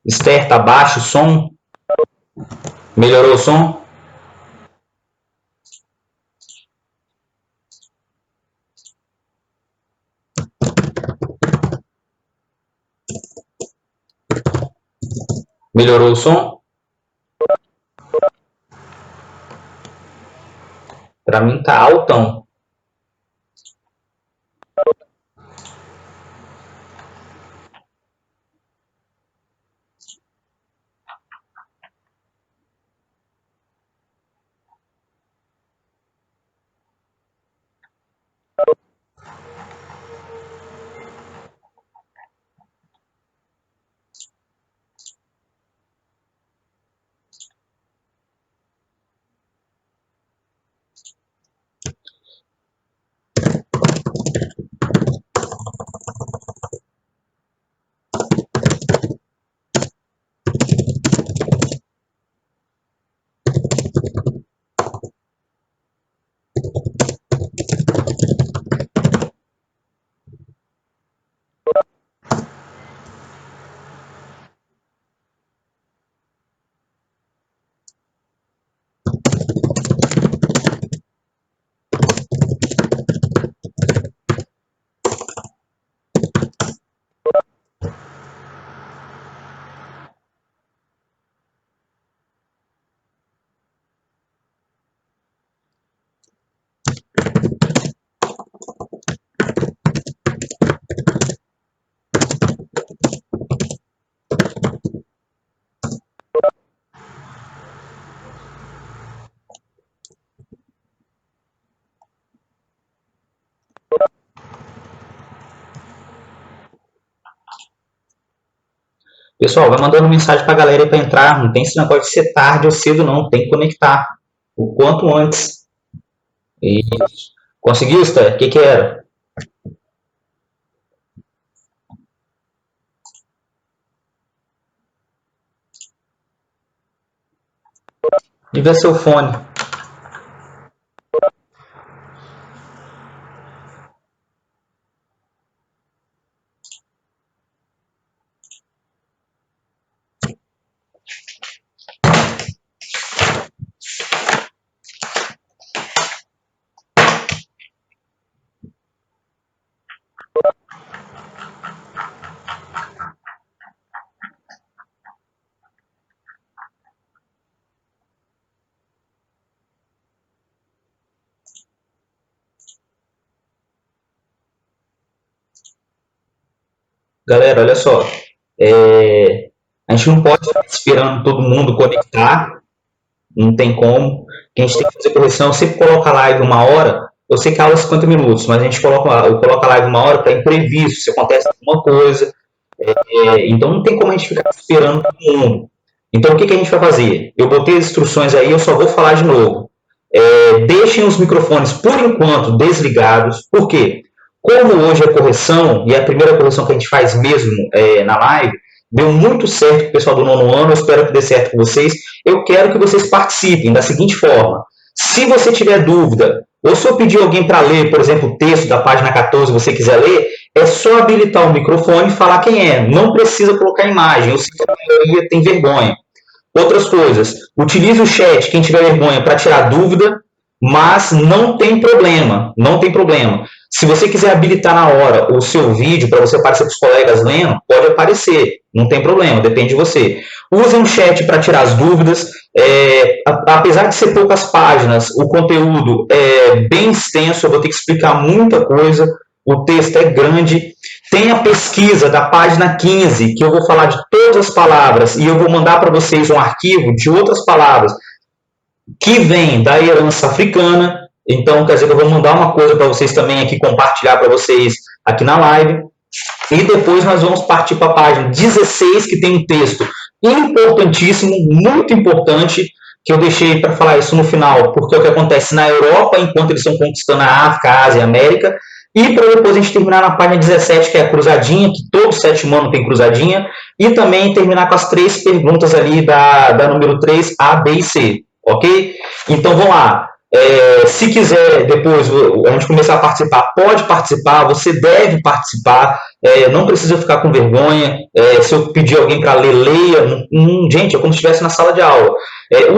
Esther, tá baixo o som? Melhorou o som? Melhorou o som? Para mim tá altão. Pessoal, vai mandando mensagem pra galera aí pra entrar. Não tem esse negócio de ser tarde ou cedo, não. Tem que conectar o quanto antes. Isso. Conseguiu, Esther? O que era? Devia ser o fone. Galera, olha só. A gente não pode ficar esperando todo mundo conectar. Não tem como. Que a gente tem que fazer correção. Eu sempre coloco a live 1 hora. Eu sei que a aula é 50 minutos, mas eu coloco a live 1 hora para imprevisto, se acontece alguma coisa. Então não tem como a gente ficar esperando todo mundo. Então o que a gente vai fazer? Eu botei as instruções aí, eu só vou falar de novo. Deixem os microfones, por enquanto, desligados. Por quê? Como hoje é correção, e é a primeira correção que a gente faz mesmo na live, deu muito certo com o pessoal do 9º ano, eu espero que dê certo com vocês. Eu quero que vocês participem da seguinte forma. Se você tiver dúvida, ou se eu pedir alguém para ler, por exemplo, o texto da página 14, você quiser ler, é só habilitar o microfone e falar quem é. Não precisa colocar imagem, eu sei que a maioria tem vergonha. Outras coisas, utilize o chat, quem tiver vergonha, para tirar dúvida, mas não tem problema, não tem problema. Se você quiser habilitar na hora o seu vídeo para você aparecer para os colegas lendo, pode aparecer, não tem problema, depende de você. Use um chat para tirar as dúvidas. Apesar de ser poucas páginas, o conteúdo é bem extenso, eu vou ter que explicar muita coisa, o texto é grande. Tem a pesquisa da página 15, que eu vou falar de todas as palavras, e eu vou mandar para vocês um arquivo de outras palavras que vem da herança africana. Então, quer dizer que eu vou mandar uma coisa para vocês também aqui, compartilhar para vocês aqui na live. E depois nós vamos partir para a página 16, que tem um texto importantíssimo, muito importante, que eu deixei para falar isso no final, porque é o que acontece na Europa, enquanto eles estão conquistando a África, a Ásia e a América, e para depois a gente terminar na página 17, que é a cruzadinha, que todo 7º ano tem cruzadinha, e também terminar com as 3 perguntas ali da número 3, A, B e C, ok? Então vamos lá. Se quiser depois a gente começar a participar, pode participar, você deve participar, não precisa ficar com vergonha. Se eu pedir alguém para ler, leia. Gente, é como se estivesse na sala de aula.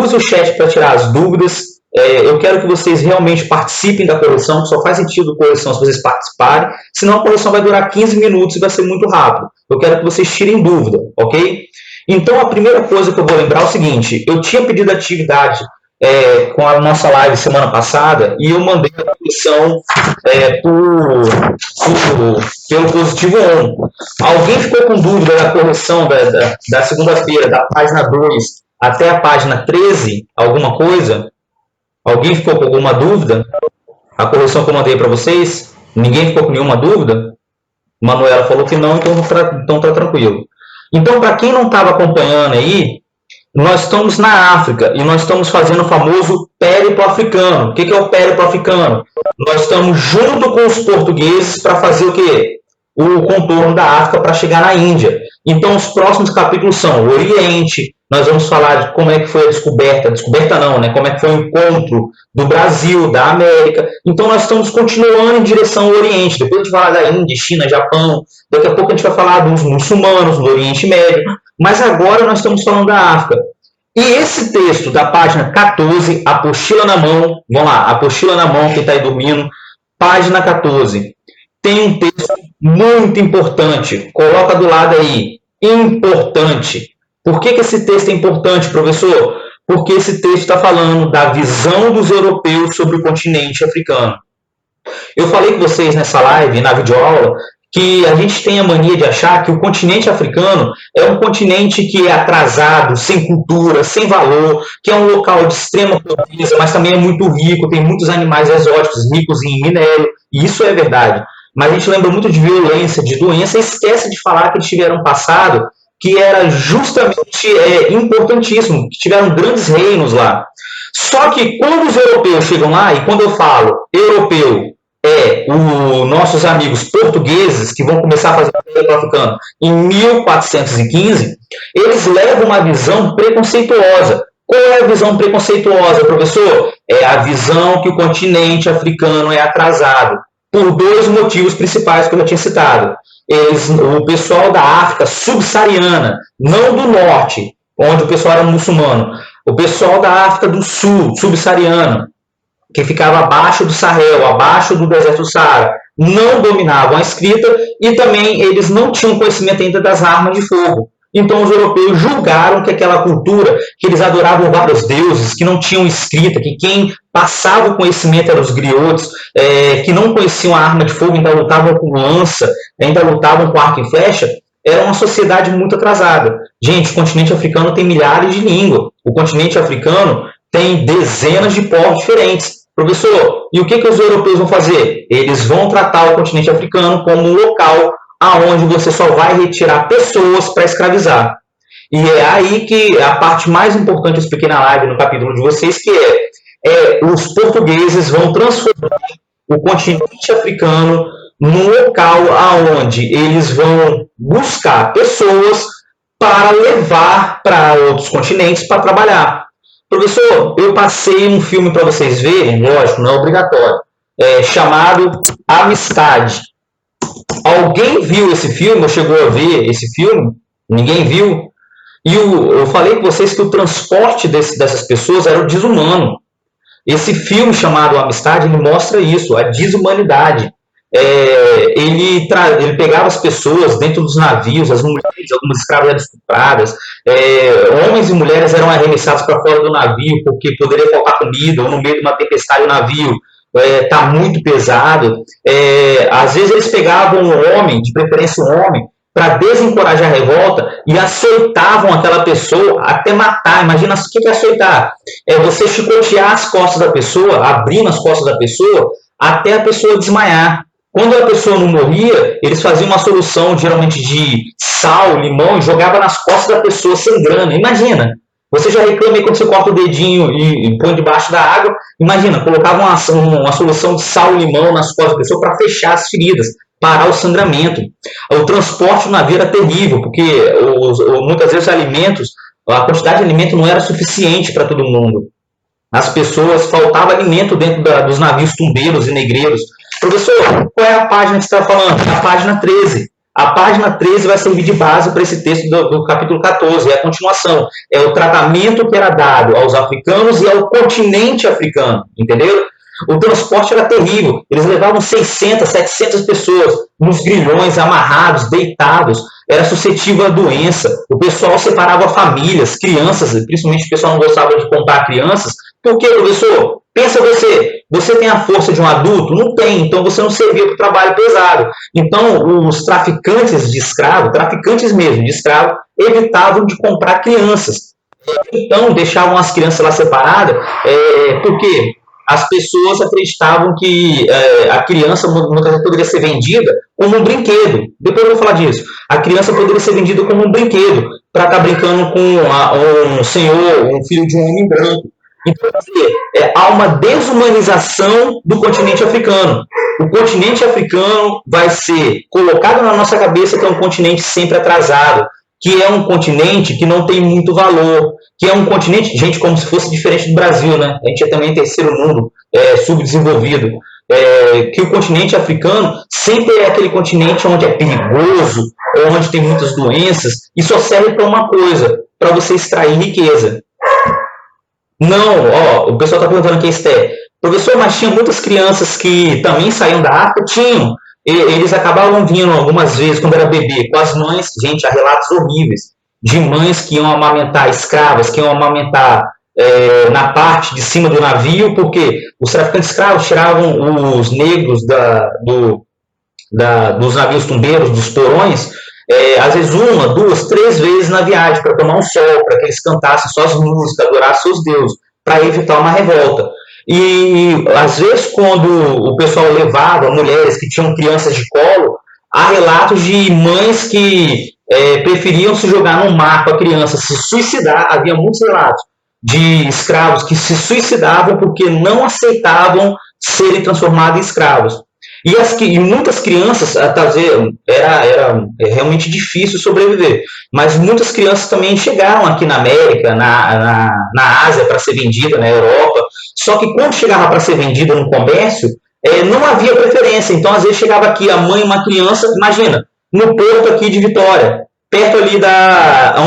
Use o chat para tirar as dúvidas. Eu quero que vocês realmente participem da correção, que só faz sentido correção se vocês participarem, senão a correção vai durar 15 minutos e vai ser muito rápido. Eu quero que vocês tirem dúvida, ok? Então, a primeira coisa que eu vou lembrar é o seguinte: eu tinha pedido atividade com a nossa live semana passada e eu mandei a correção pelo positivo 1. Alguém ficou com dúvida da correção da segunda-feira, da página 2 até a página 13? Alguma coisa? Alguém ficou com alguma dúvida? A correção que eu mandei para vocês? Ninguém ficou com nenhuma dúvida? Manuela falou que não, então tá tranquilo. Então, para quem não estava acompanhando aí, nós estamos na África e nós estamos fazendo o famoso périplo africano. O que é o périplo africano? Nós estamos junto com os portugueses para fazer o quê? O contorno da África para chegar na Índia. Então, os próximos capítulos são o Oriente. Nós vamos falar de como é que foi a descoberta não, né? Como é que foi o encontro do Brasil, da América. Então, nós estamos continuando em direção ao Oriente. Depois a gente vai falar da Índia, China, Japão. Daqui a pouco a gente vai falar dos muçulmanos, do Oriente Médio. Mas agora nós estamos falando da África. E esse texto da página 14, apostila na mão, vamos lá, apostila na mão, quem está aí dormindo, página 14, tem um texto muito importante, coloca do lado aí, importante. Por que esse texto é importante, professor? Porque esse texto está falando da visão dos europeus sobre o continente africano. Eu falei com vocês nessa live, na videoaula, que a gente tem a mania de achar que o continente africano é um continente que é atrasado, sem cultura, sem valor, que é um local de extrema pobreza, mas também é muito rico, tem muitos animais exóticos, ricos em minério, e isso é verdade. Mas a gente lembra muito de violência, de doença, e esquece de falar que eles tiveram um passado que era justamente importantíssimo, que tiveram grandes reinos lá. Só que quando os europeus chegam lá, e quando eu falo europeu, os nossos amigos portugueses, que vão começar a fazer o périplo africano em 1415, eles levam uma visão preconceituosa. Qual é a visão preconceituosa, professor? É a visão que o continente africano é atrasado, por dois motivos principais que eu já tinha citado. O pessoal da África subsaariana, não do norte, onde o pessoal era muçulmano, o pessoal da África do sul, subsaariano, que ficava abaixo do Sahel, abaixo do deserto do Saara, não dominavam a escrita e também eles não tinham conhecimento ainda das armas de fogo. Então os europeus julgaram que aquela cultura, que eles adoravam vários deuses, que não tinham escrita, que quem passava o conhecimento eram os griotes, que não conheciam a arma de fogo, ainda lutavam com lança, ainda lutavam com arco e flecha, era uma sociedade muito atrasada. Gente, o continente africano tem milhares de línguas. O continente africano tem dezenas de povos diferentes. Professor, e o que os europeus vão fazer? Eles vão tratar o continente africano como um local aonde você só vai retirar pessoas para escravizar. E é aí que a parte mais importante eu expliquei na live, no capítulo de vocês, que os portugueses vão transformar o continente africano num local aonde eles vão buscar pessoas para levar para outros continentes para trabalhar. Professor, eu passei um filme para vocês verem, lógico, não é obrigatório, chamado Amistade. Alguém viu esse filme ou chegou a ver esse filme? Ninguém viu? E eu falei com vocês que o transporte dessas pessoas era o desumano. Esse filme chamado Amistade, ele mostra isso, a desumanidade. Ele pegava as pessoas dentro dos navios, as mulheres, algumas escravas eram estupradas, homens e mulheres eram arremessados para fora do navio porque poderia faltar comida, ou no meio de uma tempestade o navio está muito pesado. Às vezes eles pegavam um homem, de preferência um homem, para desencorajar a revolta e açoitavam aquela pessoa até matar. Imagina o que é açoitar? É você chicotear as costas da pessoa, abrindo as costas da pessoa, até a pessoa desmaiar. Quando a pessoa não morria, eles faziam uma solução, geralmente de sal, limão, e jogavam nas costas da pessoa sangrando. Imagina, você já reclama aí quando você corta o dedinho e põe debaixo da água. Imagina, colocava uma solução de sal e limão nas costas da pessoa para fechar as feridas, parar o sangramento. O transporte no navio era terrível, porque muitas vezes os alimentos, a quantidade de alimento não era suficiente para todo mundo. As pessoas, faltava alimento dentro dos navios tumbeiros e negreiros. Professor, qual é a página que você está falando? É a página 13. A página 13 vai servir de base para esse texto do capítulo 14, é a continuação. É o tratamento que era dado aos africanos e ao continente africano, entendeu? O transporte era terrível. Eles levavam 600, 700 pessoas nos grilhões, amarrados, deitados. Era suscetível à doença. O pessoal separava famílias, crianças, principalmente o pessoal não gostava de comprar crianças. Por quê, professor? Pensa você tem a força de um adulto? Não tem, então você não servia para o trabalho pesado. Então, os traficantes de escravo, traficantes mesmo de escravo, evitavam de comprar crianças. Então, deixavam as crianças lá separadas, porque as pessoas acreditavam que a criança muitas vezes poderia ser vendida como um brinquedo. Depois eu vou falar disso. A criança poderia ser vendida como um brinquedo para estar brincando com um senhor, um filho de um homem branco. Então, há uma desumanização do continente africano. O continente africano vai ser colocado na nossa cabeça que é um continente sempre atrasado, que é um continente que não tem muito valor, que é um continente, gente, como se fosse diferente do Brasil, né? A gente é também terceiro mundo, subdesenvolvido. Que o continente africano sempre é aquele continente onde é perigoso, onde tem muitas doenças, e só serve para uma coisa, para você extrair riqueza. Não, o pessoal está perguntando aqui, Esté. Professor, mas tinha muitas crianças que também saíam da África? Tinham. Eles acabavam vindo algumas vezes, quando era bebê, com as mães. Gente, há relatos horríveis de mães que iam amamentar escravas, que iam amamentar na parte de cima do navio, porque os traficantes escravos tiravam os negros dos navios tumbeiros, dos porões, às vezes 1, 2, 3 vezes na viagem, para tomar um sol, para que eles cantassem suas músicas, adorassem seus deuses, para evitar uma revolta. E às vezes, quando o pessoal levava mulheres que tinham crianças de colo, há relatos de mães que preferiam se jogar no mar com a criança, se suicidar. Havia muitos relatos de escravos que se suicidavam porque não aceitavam serem transformados em escravos. E muitas crianças, era realmente difícil sobreviver, mas muitas crianças também chegaram aqui na América, na Ásia, para ser vendida, na Europa, só que quando chegava para ser vendida no comércio, não havia preferência, então às vezes chegava aqui a mãe e uma criança, imagina, no porto aqui de Vitória, perto ali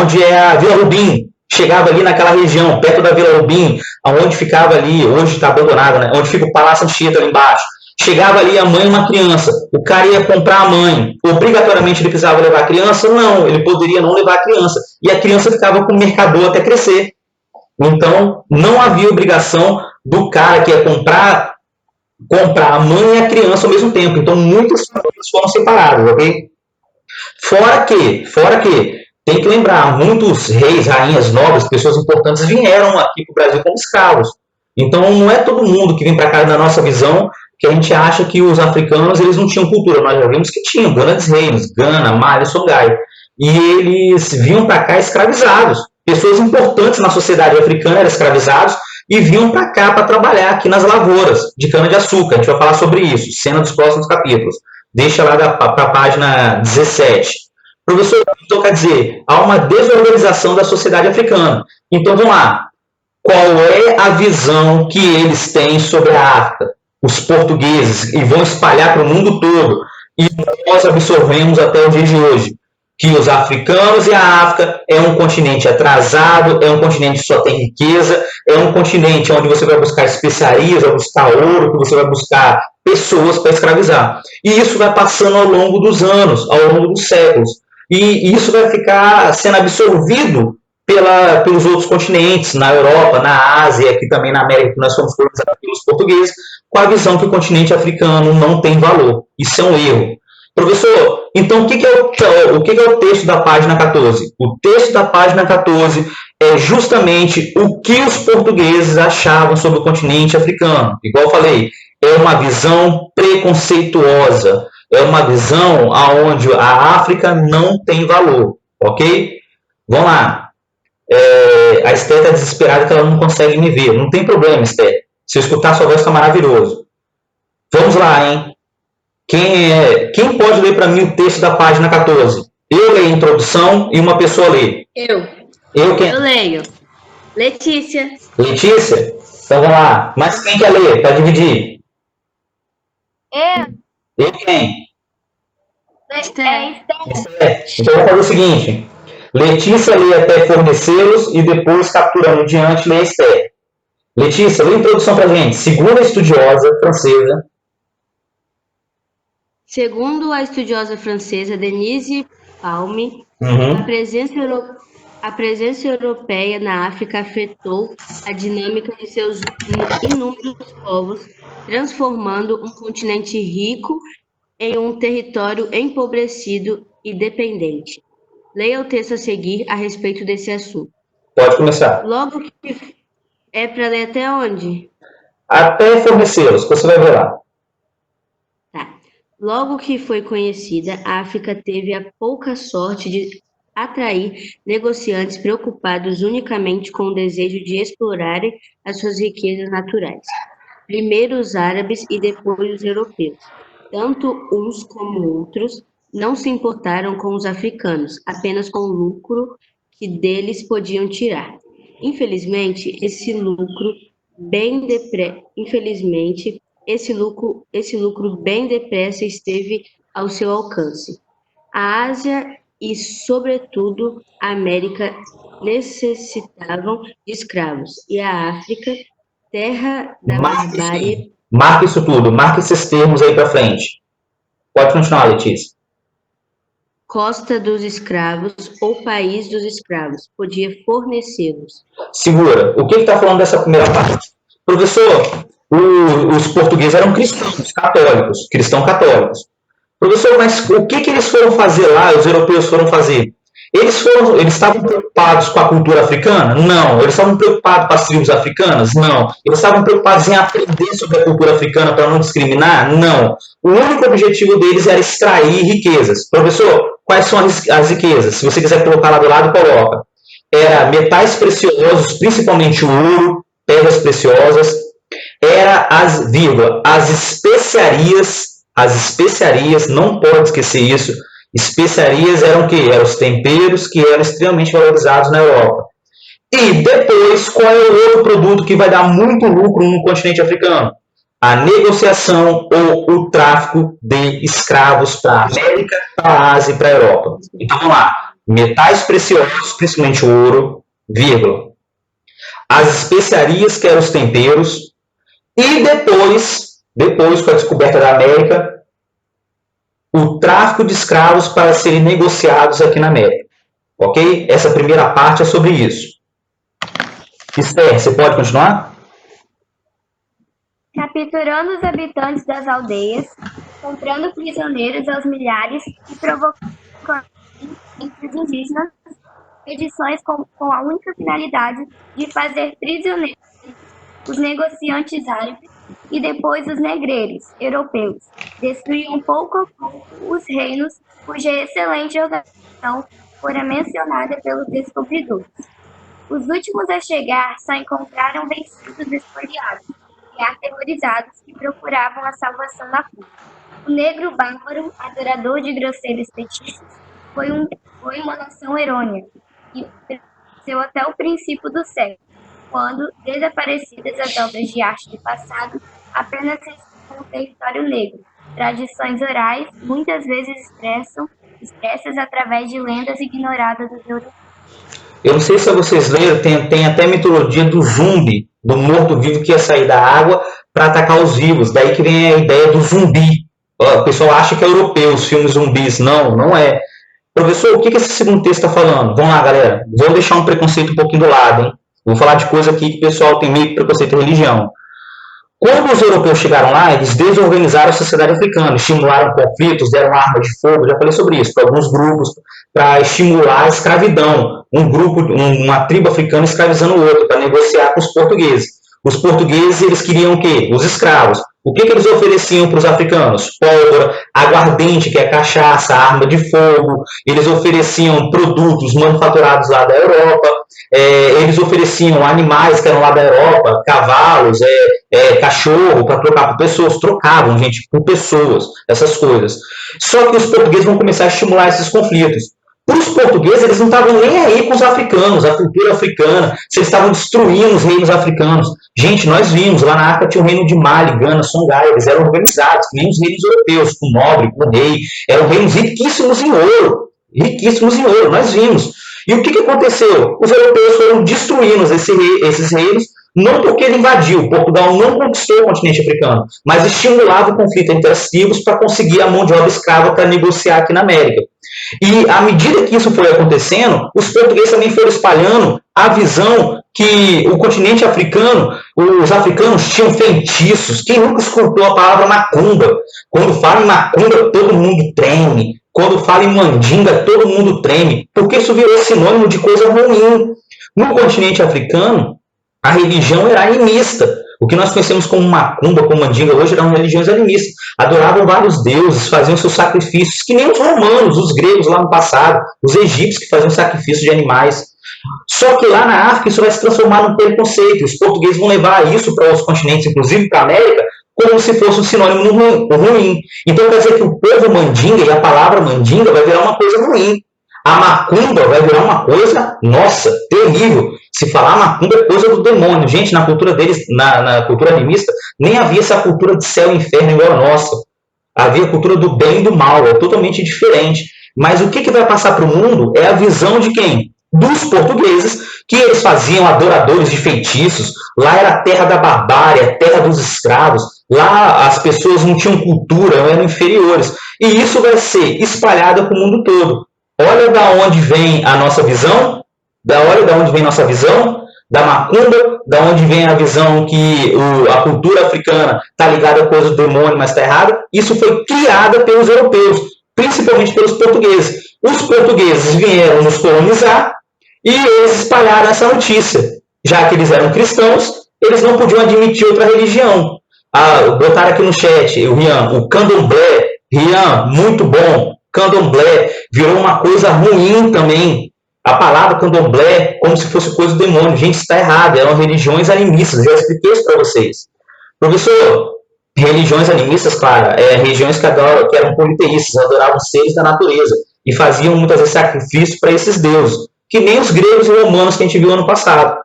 onde é a Vila Rubim, chegava ali naquela região, perto da Vila Rubim, onde ficava ali, hoje está abandonada, né, onde fica o Palácio Anchieta ali embaixo. Chegava ali a mãe e uma criança, o cara ia comprar a mãe, obrigatoriamente ele precisava levar a criança? Não, ele poderia não levar a criança, e a criança ficava com o mercador até crescer. Então, não havia obrigação do cara que ia comprar a mãe e a criança ao mesmo tempo. Então, muitas famílias foram separadas, ok? Fora que, tem que lembrar, muitos reis, rainhas, nobres, pessoas importantes vieram aqui para o Brasil como escravos. Então, não é todo mundo que vem para cá, na nossa visão, que a gente acha que os africanos eles não tinham cultura. Nós já vimos que tinham grandes reinos, Gana, Mali, Songhai. E eles vinham para cá escravizados. Pessoas importantes na sociedade africana eram escravizados e vinham para cá para trabalhar aqui nas lavouras de cana-de-açúcar. A gente vai falar sobre isso, cena dos próximos capítulos. Deixa lá para a página 17. Professor, então quer dizer, há uma desorganização da sociedade africana. Então vamos lá. Qual é a visão que eles têm sobre a África? Os portugueses, e vão espalhar para o mundo todo, e nós absorvemos até o dia de hoje, que os africanos e a África é um continente atrasado, é um continente que só tem riqueza, é um continente onde você vai buscar especiarias, vai buscar ouro, que você vai buscar pessoas para escravizar. E isso vai passando ao longo dos anos, ao longo dos séculos. E isso vai ficar sendo absorvido pelos outros continentes, na Europa, na Ásia, aqui também na América, que nós fomos colonizados pelos portugueses, com a visão que o continente africano não tem valor. Isso é um erro. Professor, então o que é o texto da página 14? O texto da página 14 é justamente o que os portugueses achavam sobre o continente africano. Igual eu falei, é uma visão preconceituosa, é uma visão onde a África não tem valor, ok? Vamos lá. A Esther está desesperada que ela não consegue me ver. Não tem problema, Esther. Se eu escutar sua voz, está maravilhoso. Vamos lá, hein? Quem pode ler para mim o texto da página 14? Eu leio a introdução e uma pessoa lê. Eu leio. Letícia. Letícia? Então vamos lá. Mas quem quer ler? Para dividir. Eu, E quem? Esther. Então eu vou fazer o seguinte. Letícia lê até fornecê-los e depois, capturando diante, lê Esther. Letícia, lê a introdução para a gente. Segundo a estudiosa francesa. Segundo a estudiosa francesa Denise Palme, Uhum. a presença europeia na África afetou a dinâmica de seus inúmeros povos, transformando um continente rico em um território empobrecido e dependente. Leia o texto a seguir a respeito desse assunto. Pode começar. Logo que é para ler até onde? Até fornecê-los, que você vai ver lá. Tá. Logo que foi conhecida, a África teve a pouca sorte de atrair negociantes preocupados unicamente com o desejo de explorarem as suas riquezas naturais. Primeiro os árabes e depois os europeus. Tanto uns como outros não se importaram com os africanos, apenas com o lucro que deles podiam tirar. Infelizmente, esse lucro bem depressa esteve ao seu alcance. A Ásia e, sobretudo, a América necessitavam de escravos, e a África, terra da barbárie. Marca isso tudo, marca esses termos aí para frente. Pode continuar, Letícia. Costa dos escravos ou país dos escravos, podia fornecê-los. Segura. O que está falando dessa primeira parte? Professor, os portugueses eram cristãos católicos. Professor, mas o que eles foram fazer lá, os europeus foram fazer? Eles estavam preocupados com a cultura africana? Não. Eles estavam preocupados com as tribos africanas? Não. Eles estavam preocupados em aprender sobre a cultura africana para não discriminar? Não. O único objetivo deles era extrair riquezas. Professor, quais são as riquezas? Se você quiser colocar lá do lado, coloca. Era metais preciosos, principalmente ouro, pedras preciosas. Era as especiarias, não pode esquecer isso. Especiarias eram o quê? Eram os temperos que eram extremamente valorizados na Europa. E depois, qual é o outro produto que vai dar muito lucro no continente africano? A negociação ou o tráfico de escravos para a América, para a Ásia e para a Europa. Então vamos lá. Metais preciosos, principalmente ouro, vírgula. As especiarias, que eram os temperos. E depois com a descoberta da América, o tráfico de escravos para serem negociados aqui na América. Ok? Essa primeira parte é sobre isso. Esther, você pode continuar? Capturando os habitantes das aldeias, comprando prisioneiros aos milhares e provocando entre os indígenas edições com a única finalidade de fazer prisioneiros os negociantes árabes e depois os negreiros europeus. Destruíam pouco a pouco os reinos cuja excelente organização fora mencionada pelos descobridores. Os últimos a chegar só encontraram vencidos, espoliados e aterrorizados que procuravam a salvação na fuga. O negro bárbaro, adorador de grosseiros feitiços, foi uma nação errônea e cresceu até o princípio do século, quando, desaparecidas as obras de arte do passado, apenas restam o território negro, tradições orais, muitas vezes expressas através de lendas ignoradas dos europeus. Eu não sei se vocês leram, tem até a mitologia do zumbi, do morto-vivo que ia sair da água para atacar os vivos. Daí que vem a ideia do zumbi. O pessoal acha que é europeu, os filmes zumbis. Não, não é. Professor, o que esse segundo texto está falando? Vamos lá, galera. Vou deixar um preconceito um pouquinho do lado, hein? Vou falar de coisa aqui que o pessoal tem meio preconceito em religião. Quando os europeus chegaram lá, eles desorganizaram a sociedade africana, estimularam conflitos, deram armas de fogo, já falei sobre isso, para alguns grupos, para estimular a escravidão. Uma tribo africana escravizando o outro, para negociar com os portugueses. Os portugueses, eles queriam o quê? Os escravos. O que eles ofereciam para os africanos? Pólvora, aguardente, que é cachaça, arma de fogo. Eles ofereciam produtos manufaturados lá da Europa. Eles ofereciam animais que eram lá da Europa, cavalos, cachorro, para trocar por pessoas. Trocavam, gente, por pessoas, essas coisas. Só que os portugueses vão começar a estimular esses conflitos. Para os portugueses, eles não estavam nem aí com os africanos, a cultura africana, se eles estavam destruindo os reinos africanos. Gente, nós vimos, lá na África tinha o reino de Mali, Gana, Songhai, eles eram organizados, que nem os reinos europeus, com o nobre, com o rei, eram reinos riquíssimos em ouro, nós vimos. E o que aconteceu? Os europeus foram destruindo esses reinos, não porque ele invadiu, Portugal não conquistou o continente africano, mas estimulava o conflito entre as tribos para conseguir a mão de obra escrava para negociar aqui na América. E à medida que isso foi acontecendo, os portugueses também foram espalhando a visão que o continente africano, os africanos tinham feitiços. Quem nunca escutou a palavra macumba? Quando fala em macumba, todo mundo treme. Quando fala em mandinga, todo mundo treme. Porque isso virou sinônimo de coisa ruim. No continente africano, a religião era animista. O que nós conhecemos como macumba, como mandinga, hoje eram religiões animistas. Adoravam vários deuses, faziam seus sacrifícios, que nem os romanos, os gregos lá no passado, os egípcios que faziam sacrifício de animais. Só que lá na África isso vai se transformar num preconceito. Os portugueses vão levar isso para outros continentes, inclusive para a América, como se fosse um sinônimo ruim. Então quer dizer que o povo mandinga e a palavra mandinga vai virar uma coisa ruim. A macumba vai virar uma coisa, nossa, terrível. Se falar macumba é coisa do demônio. Gente, na cultura deles, na cultura animista, nem havia essa cultura de céu e inferno igual a nossa. Havia a cultura do bem e do mal, é totalmente diferente. Mas o que vai passar para o mundo é a visão de quem? Dos portugueses, que eles faziam adoradores de feitiços. Lá era a terra da barbárie, a terra dos escravos. Lá as pessoas não tinham cultura, eram inferiores. E isso vai ser espalhado para o mundo todo. Olha da onde vem a nossa visão, olha da onde vem nossa visão da macumba, da onde vem a visão que a cultura africana está ligada a coisa do demônio, mas está errada. Isso foi criada pelos europeus, principalmente pelos portugueses. Os portugueses vieram nos colonizar e eles espalharam essa notícia. Já que eles eram cristãos, eles não podiam admitir outra religião. Botaram aqui no chat, o Rian, o candomblé. Rian, muito bom. Candomblé virou uma coisa ruim também. A palavra candomblé, como se fosse coisa do demônio. Gente, está errado. Eram religiões animistas. Já expliquei isso para vocês. Professor, religiões animistas, claro, religiões que eram politeístas, adoravam seres da natureza e faziam muitas vezes sacrifícios para esses deuses, que nem os gregos e romanos que a gente viu ano passado.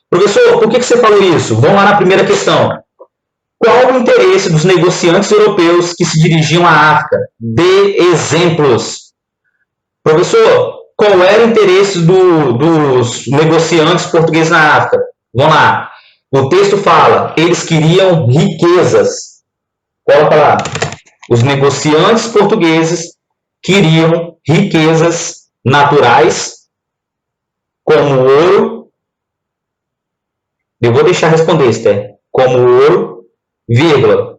Professor, por que você falou isso? Vamos lá na primeira questão. Qual o interesse dos negociantes europeus que se dirigiam à África? Dê exemplos. Professor, qual era o interesse dos negociantes portugueses na África? Vamos lá. O texto fala, eles queriam riquezas. Coloca lá. Os negociantes portugueses queriam riquezas naturais, como ouro. Eu vou deixar responder, Esther. Como ouro, vírgula,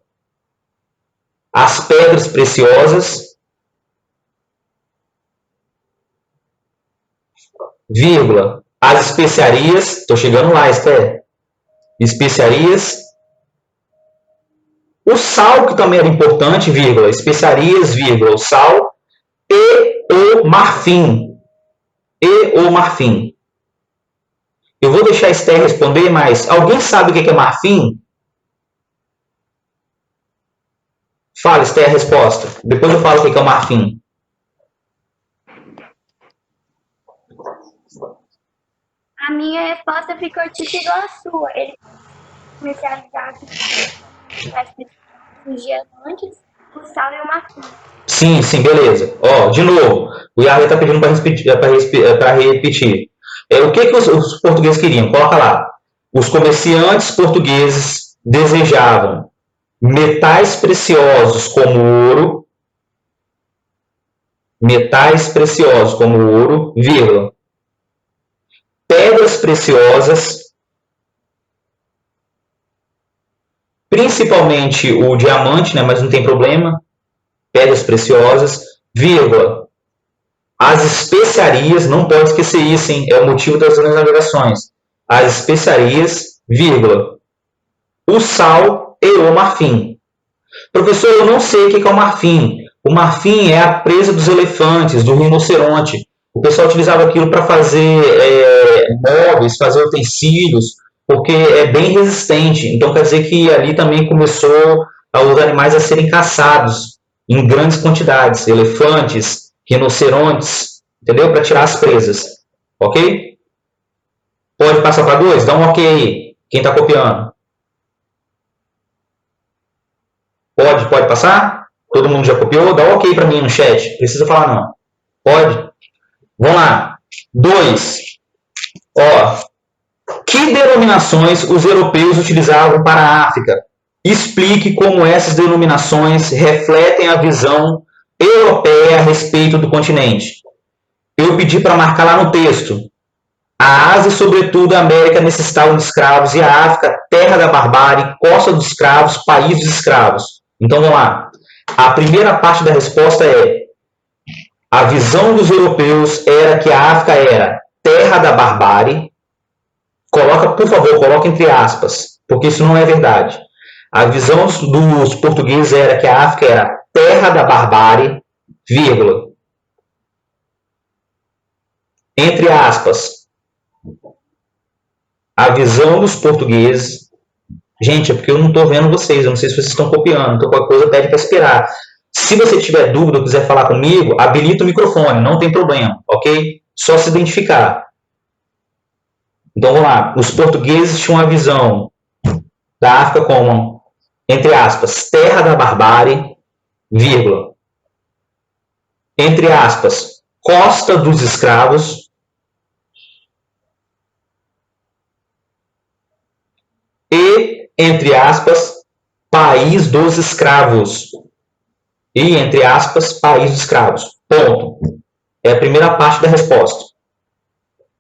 as pedras preciosas, vírgula, as especiarias, estou chegando lá, Esther, especiarias, o sal, que também era importante, vírgula, especiarias, vírgula, o sal, e o marfim, Eu vou deixar a Esther responder, mas alguém sabe o que é marfim? Fala, Esther, a resposta. Depois eu falo o que é o marfim. A minha resposta ficou tipo igual a sua. Ele comercializava os diamantes, o sal e o marfim. Sim, beleza. De novo, o Yahweh está pedindo para repetir. O que os portugueses queriam? Coloca lá. Os comerciantes portugueses desejavam metais preciosos como ouro, vírgula, pedras preciosas, principalmente o diamante, né, mas não tem problema, pedras preciosas, vírgula, as especiarias, não pode esquecer isso, hein, é o motivo das navegações, as especiarias, vírgula, o sal e o marfim. Professor, eu não sei o que é o marfim. O marfim é a presa dos elefantes, do rinoceronte. O pessoal utilizava aquilo para fazer móveis, fazer utensílios, porque é bem resistente. Então quer dizer que ali também começou os animais a serem caçados em grandes quantidades. Elefantes, rinocerontes, entendeu? Para tirar as presas, ok? Pode passar para 2? Dá um ok aí, quem está copiando. Pode passar? Todo mundo já copiou? Dá um ok para mim no chat, precisa falar não. Pode? Vamos lá. 2. Ó, que denominações os europeus utilizavam para a África? Explique como essas denominações refletem a visão europeia a respeito do continente. Eu pedi para marcar lá no texto. A Ásia, sobretudo a América, necessitavam de escravos e a África, terra da barbárie, costa dos escravos, país dos escravos. Então vamos lá. A primeira parte da resposta é: a visão dos europeus era que a África era terra da barbárie. Coloca, por favor, coloca entre aspas, porque isso não é verdade. A visão dos portugueses era que a África era terra da barbárie, vírgula. Entre aspas. A visão dos portugueses. Gente, é porque eu não estou vendo vocês, eu não sei se vocês estão copiando, então qualquer coisa pede para esperar. Se você tiver dúvida ou quiser falar comigo, habilita o microfone, não tem problema, ok? Só se identificar. Então vamos lá. Os portugueses tinham uma visão da África como, entre aspas, terra da barbárie, vírgula. Entre aspas, costa dos escravos. E, entre aspas, país dos escravos. E, entre aspas, país dos escravos. Ponto. É a primeira parte da resposta.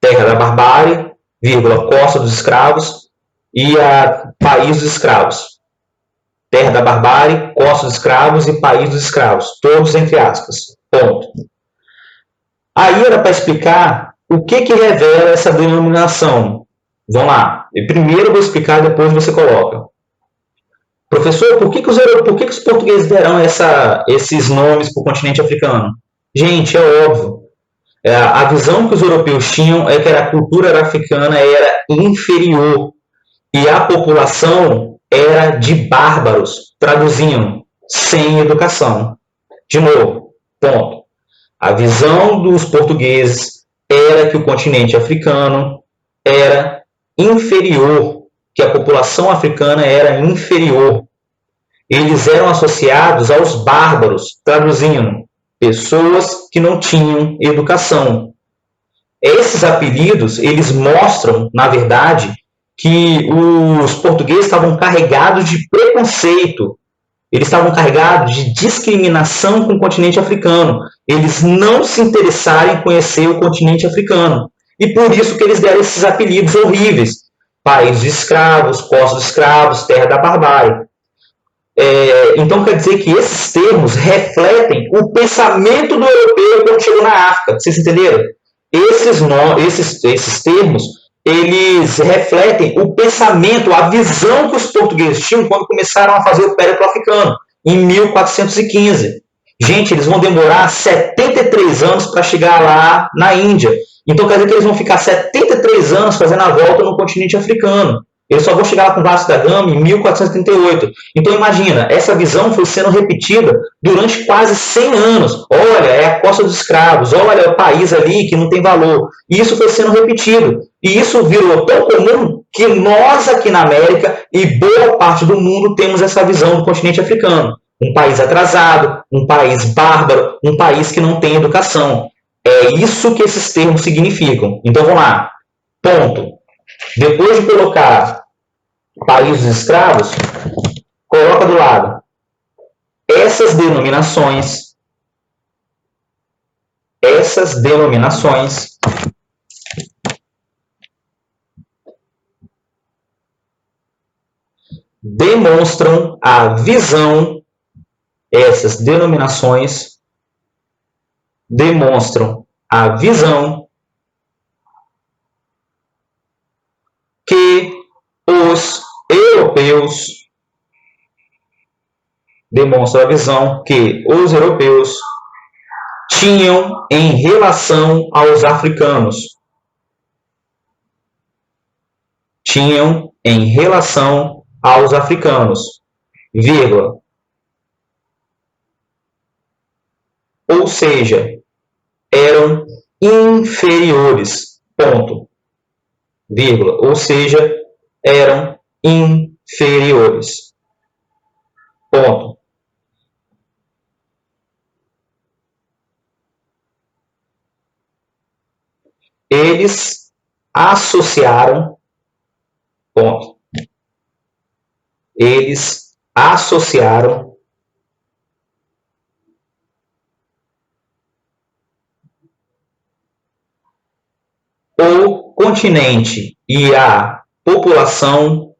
Terra da barbárie, vírgula, costa dos escravos e a país dos escravos. Terra da barbárie, costa dos escravos e país dos escravos. Todos entre aspas. Ponto. Aí era para explicar o que revela essa denominação. Vamos lá. Primeiro eu vou explicar, depois você coloca. Professor, por que os portugueses deram esses nomes para o continente africano? Gente, é óbvio. A visão que os europeus tinham é que a cultura africana era inferior e a população era de bárbaros, traduzindo, sem educação. De novo, ponto. A visão dos portugueses era que o continente africano era inferior, que a população africana era inferior. Eles eram associados aos bárbaros, traduzindo, pessoas que não tinham educação. Esses apelidos, eles mostram, na verdade, que os portugueses estavam carregados de preconceito, eles estavam carregados de discriminação com o continente africano. Eles não se interessaram em conhecer o continente africano. E por isso que eles deram esses apelidos horríveis. País de escravos, costa dos escravos, terra da barbárie. Então quer dizer que esses termos refletem o pensamento do europeu quando chegou na África. Vocês entenderam? Esses termos, eles refletem o pensamento, a visão que os portugueses tinham quando começaram a fazer o périplo africano, em 1415. Gente, eles vão demorar 73 anos para chegar lá na Índia. Então quer dizer que eles vão ficar 73 anos fazendo a volta no continente africano. Eles só vão chegar lá com Vasco da Gama em 1438. Então imagina, essa visão foi sendo repetida durante quase 100 anos. Olha, é a costa dos escravos, olha, é o país ali que não tem valor. E isso foi sendo repetido. E isso virou tão comum que nós aqui na América e boa parte do mundo temos essa visão do continente africano. Um país atrasado, um país bárbaro, um país que não tem educação. É isso que esses termos significam. Então vamos lá. Ponto. Depois de colocar país dos escravos, coloca do lado essas denominações demonstram a visão, essas denominações demonstram a visão que os europeus tinham em relação aos africanos. Tinham em relação aos africanos, vírgula. Ou seja, eram inferiores, ponto, vírgula, ou seja, eram inferiores, ponto. Eles associaram, ponto. Eles associaram o continente e a população,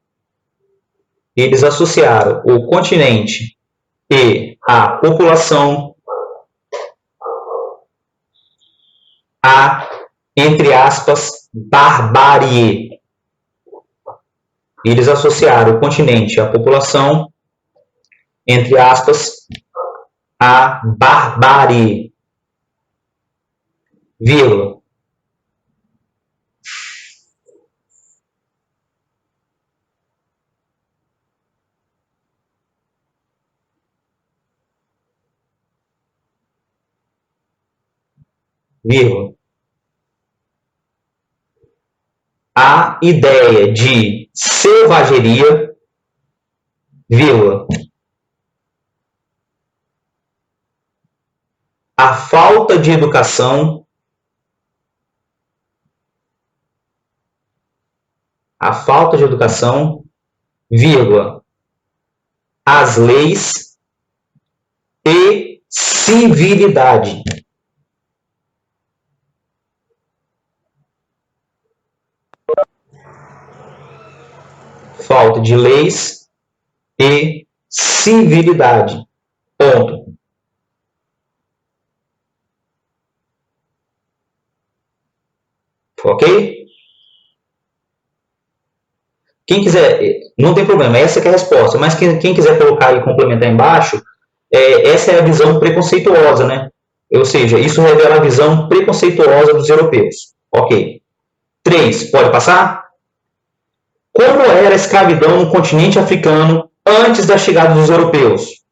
eles associaram o continente e a população a, entre aspas, barbárie. Eles associaram o continente e a população, entre aspas, a barbárie, vírgula. Vírgula. A ideia de selvageria, vírgula. A falta de educação, vírgula. As leis e civilidade. Falta de leis e civilidade. Ponto. Ok? Quem quiser, não tem problema, essa que é a resposta, mas quem quiser colocar e complementar embaixo, essa é a visão preconceituosa, né? Ou seja, isso revela a visão preconceituosa dos europeus. Ok. 3, pode passar? Como era a escravidão no continente africano antes da chegada dos europeus?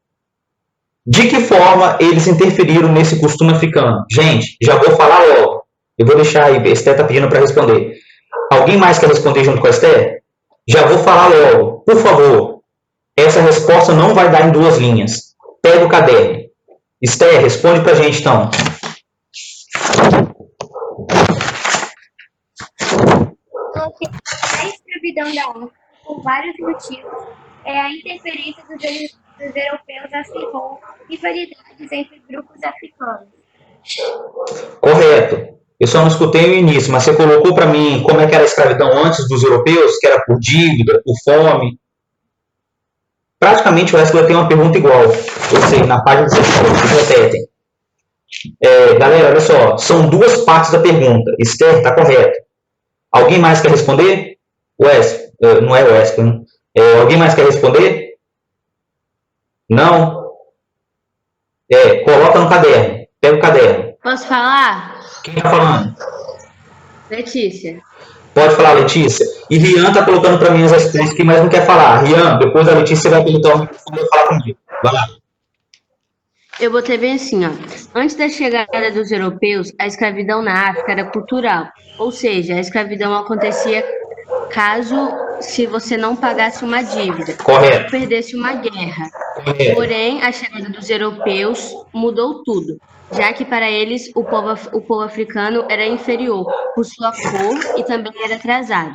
De que forma eles interferiram nesse costume africano? Gente, já vou falar logo. Eu vou deixar aí, a Esther está pedindo para responder. Alguém mais quer responder junto com a Esther? Já vou falar logo. Por favor, essa resposta não vai dar em 2 linhas. Pega o caderno. Esther, responde para a gente então. A escravidão da África, por vários motivos, a interferência dos europeus acirrou rivalidades entre grupos africanos. Correto. Eu só não escutei o início, mas você colocou para mim como é que era a escravidão antes dos europeus, que era por dívida, por fome. Praticamente o Wesley tem uma pergunta igual. Eu sei, na página 16, vocês repetem. Galera, olha só, são 2 partes da pergunta. Esther, está correto. Alguém mais quer responder? Wesley, não é Wesley, né? Alguém mais quer responder? Não? Coloca no caderno. Pega o caderno. Posso falar? Quem está falando? Letícia. Pode falar, Letícia. E Rian está colocando para mim as respostas aqui, mas não quer falar. Rian, depois da Letícia vai perguntar o microfone e falar comigo. Vai lá. Eu botei bem assim, ó. Antes da chegada dos europeus, a escravidão na África era cultural. Ou seja, a escravidão acontecia se você não pagasse uma dívida. Correto. Ou perdesse uma guerra. Correto. Porém, a chegada dos europeus mudou tudo, já que para eles o povo africano era inferior por sua cor e também era atrasado.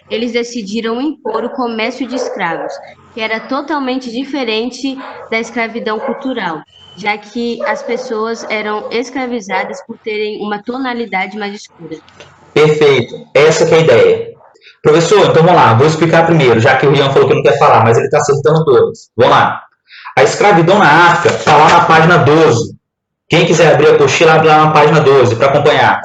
Eles decidiram impor o comércio de escravos, que era totalmente diferente da escravidão cultural, já que as pessoas eram escravizadas por terem uma tonalidade mais escura. Perfeito. Essa que é a ideia. Professor, então vamos lá. Vou explicar primeiro, já que o Rian falou que não quer falar, mas ele está acertando todas. Vamos lá. A escravidão na África está lá na página 12. Quem quiser abrir a apostila, abre lá na página 12 para acompanhar.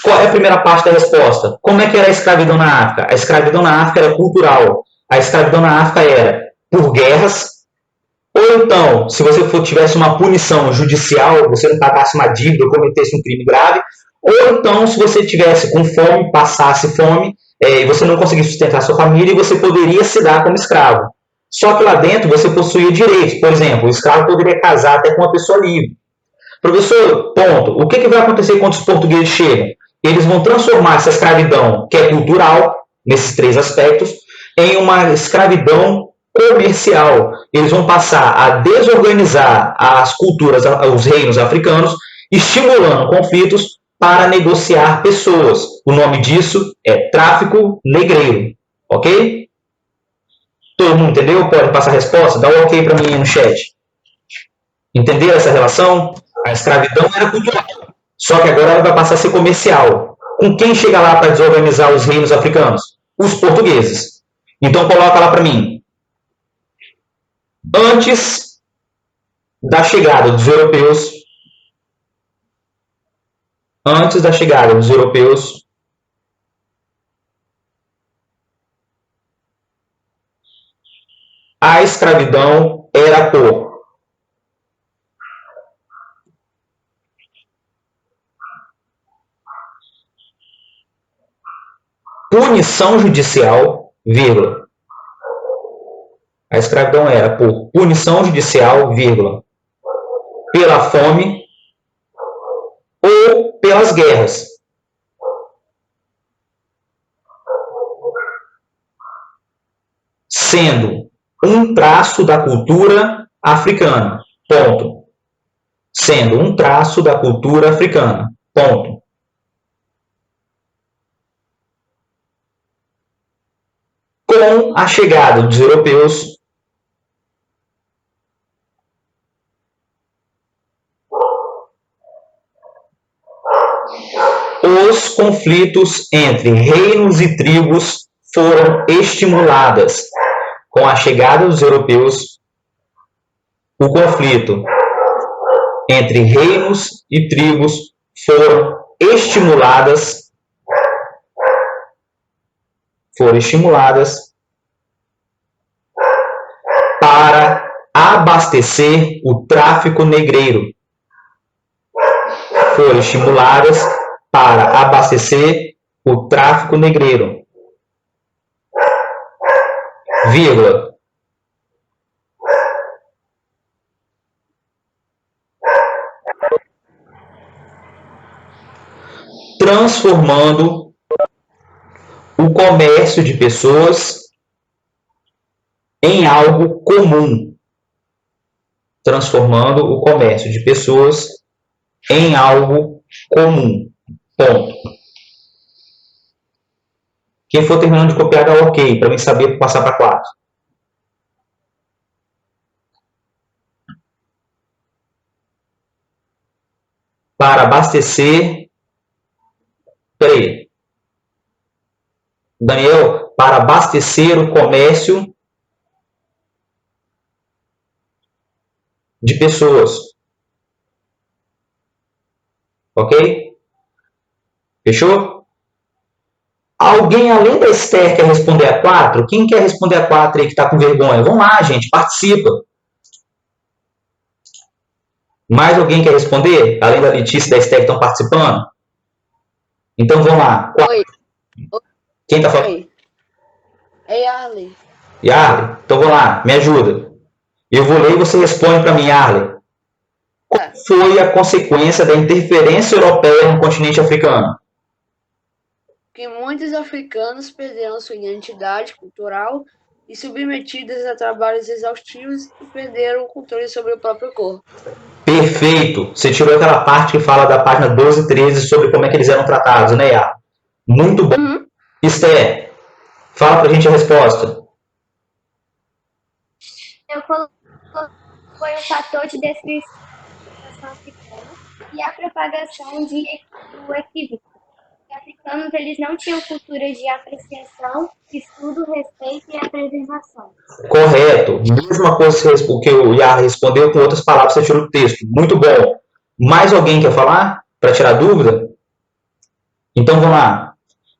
Qual é a primeira parte da resposta? Como é que era a escravidão na África? A escravidão na África era cultural. A escravidão na África era por guerras, ou então, se você tivesse uma punição judicial, você não pagasse uma dívida ou cometesse um crime grave, ou então, se você tivesse com fome, passasse fome, e você não conseguisse sustentar sua família, você poderia se dar como escravo. Só que lá dentro você possuía direitos. Por exemplo, o escravo poderia casar até com uma pessoa livre. Professor, ponto. O que vai acontecer quando os portugueses chegam? Eles vão transformar essa escravidão, que é cultural, nesses 3 aspectos, em uma escravidão comercial. Eles vão passar a desorganizar as culturas, os reinos africanos, estimulando conflitos para negociar pessoas. O nome disso é tráfico negreiro. Ok? Todo mundo entendeu? Pode passar a resposta? Dá um ok para mim no chat. Entendeu essa relação? A escravidão era cultural, só que agora ela vai passar a ser comercial. Com quem chega lá para desorganizar os reinos africanos? Os portugueses. Então coloca lá para mim. Antes da chegada dos europeus, a escravidão era por punição judicial, vírgula. A escravidão era por punição judicial, vírgula, pela fome ou pelas guerras. Sendo um traço da cultura africana. Ponto. Sendo um traço da cultura africana. Ponto. Com a chegada dos europeus, os conflitos entre reinos e tribos foram estimuladas. Com a chegada dos europeus, o conflito entre reinos e tribos foram estimuladas para abastecer o tráfico negreiro. Foram estimuladas para abastecer o tráfico negreiro. Vírgula. Transformando o comércio de pessoas em algo comum. Transformando o comércio de pessoas em algo comum. Ponto. Quem for terminando de copiar, dá ok, para mim saber passar para 4. Para abastecer. Peraí. Daniel, para abastecer o comércio de pessoas. Ok? Fechou? Alguém além da Esther quer responder a 4? Quem quer responder a 4 aí que está com vergonha? Vamos lá, gente, participa. Mais alguém quer responder? Além da Letícia e da Esther que estão participando? Então vamos lá. Oi. Quem está falando? É Yarley. Yarley? Então vamos lá, me ajuda. Eu vou ler e você responde para mim, Yarley. Qual foi a consequência da interferência europeia no continente africano? Que muitos africanos perderam sua identidade cultural e submetidos a trabalhos exaustivos e perderam o controle sobre o próprio corpo. Perfeito! Você tirou aquela parte que fala da página 12 e 13 sobre como é que eles eram tratados, né, Yarley? Muito bom. Uhum. Esther, fala pra gente a resposta. Eu coloquei foi um fator de descrição africana e a propagação do equívoco. Os africanos eles não tinham cultura de apreciação, estudo, respeito e a preservação. Correto. Mesma coisa que o Iar respondeu, com outras palavras você tirou do texto. Muito bom. Mais alguém quer falar? Para tirar dúvida? Então vamos lá.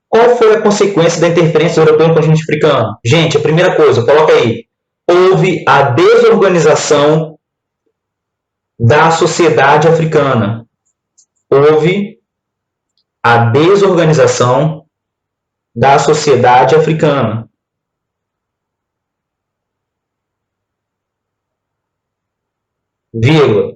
Qual foi a consequência da interferência europeia no continente africano? Gente, a primeira coisa, coloca aí. Houve a desorganização da sociedade africana. Houve a desorganização da sociedade africana. Vírgula.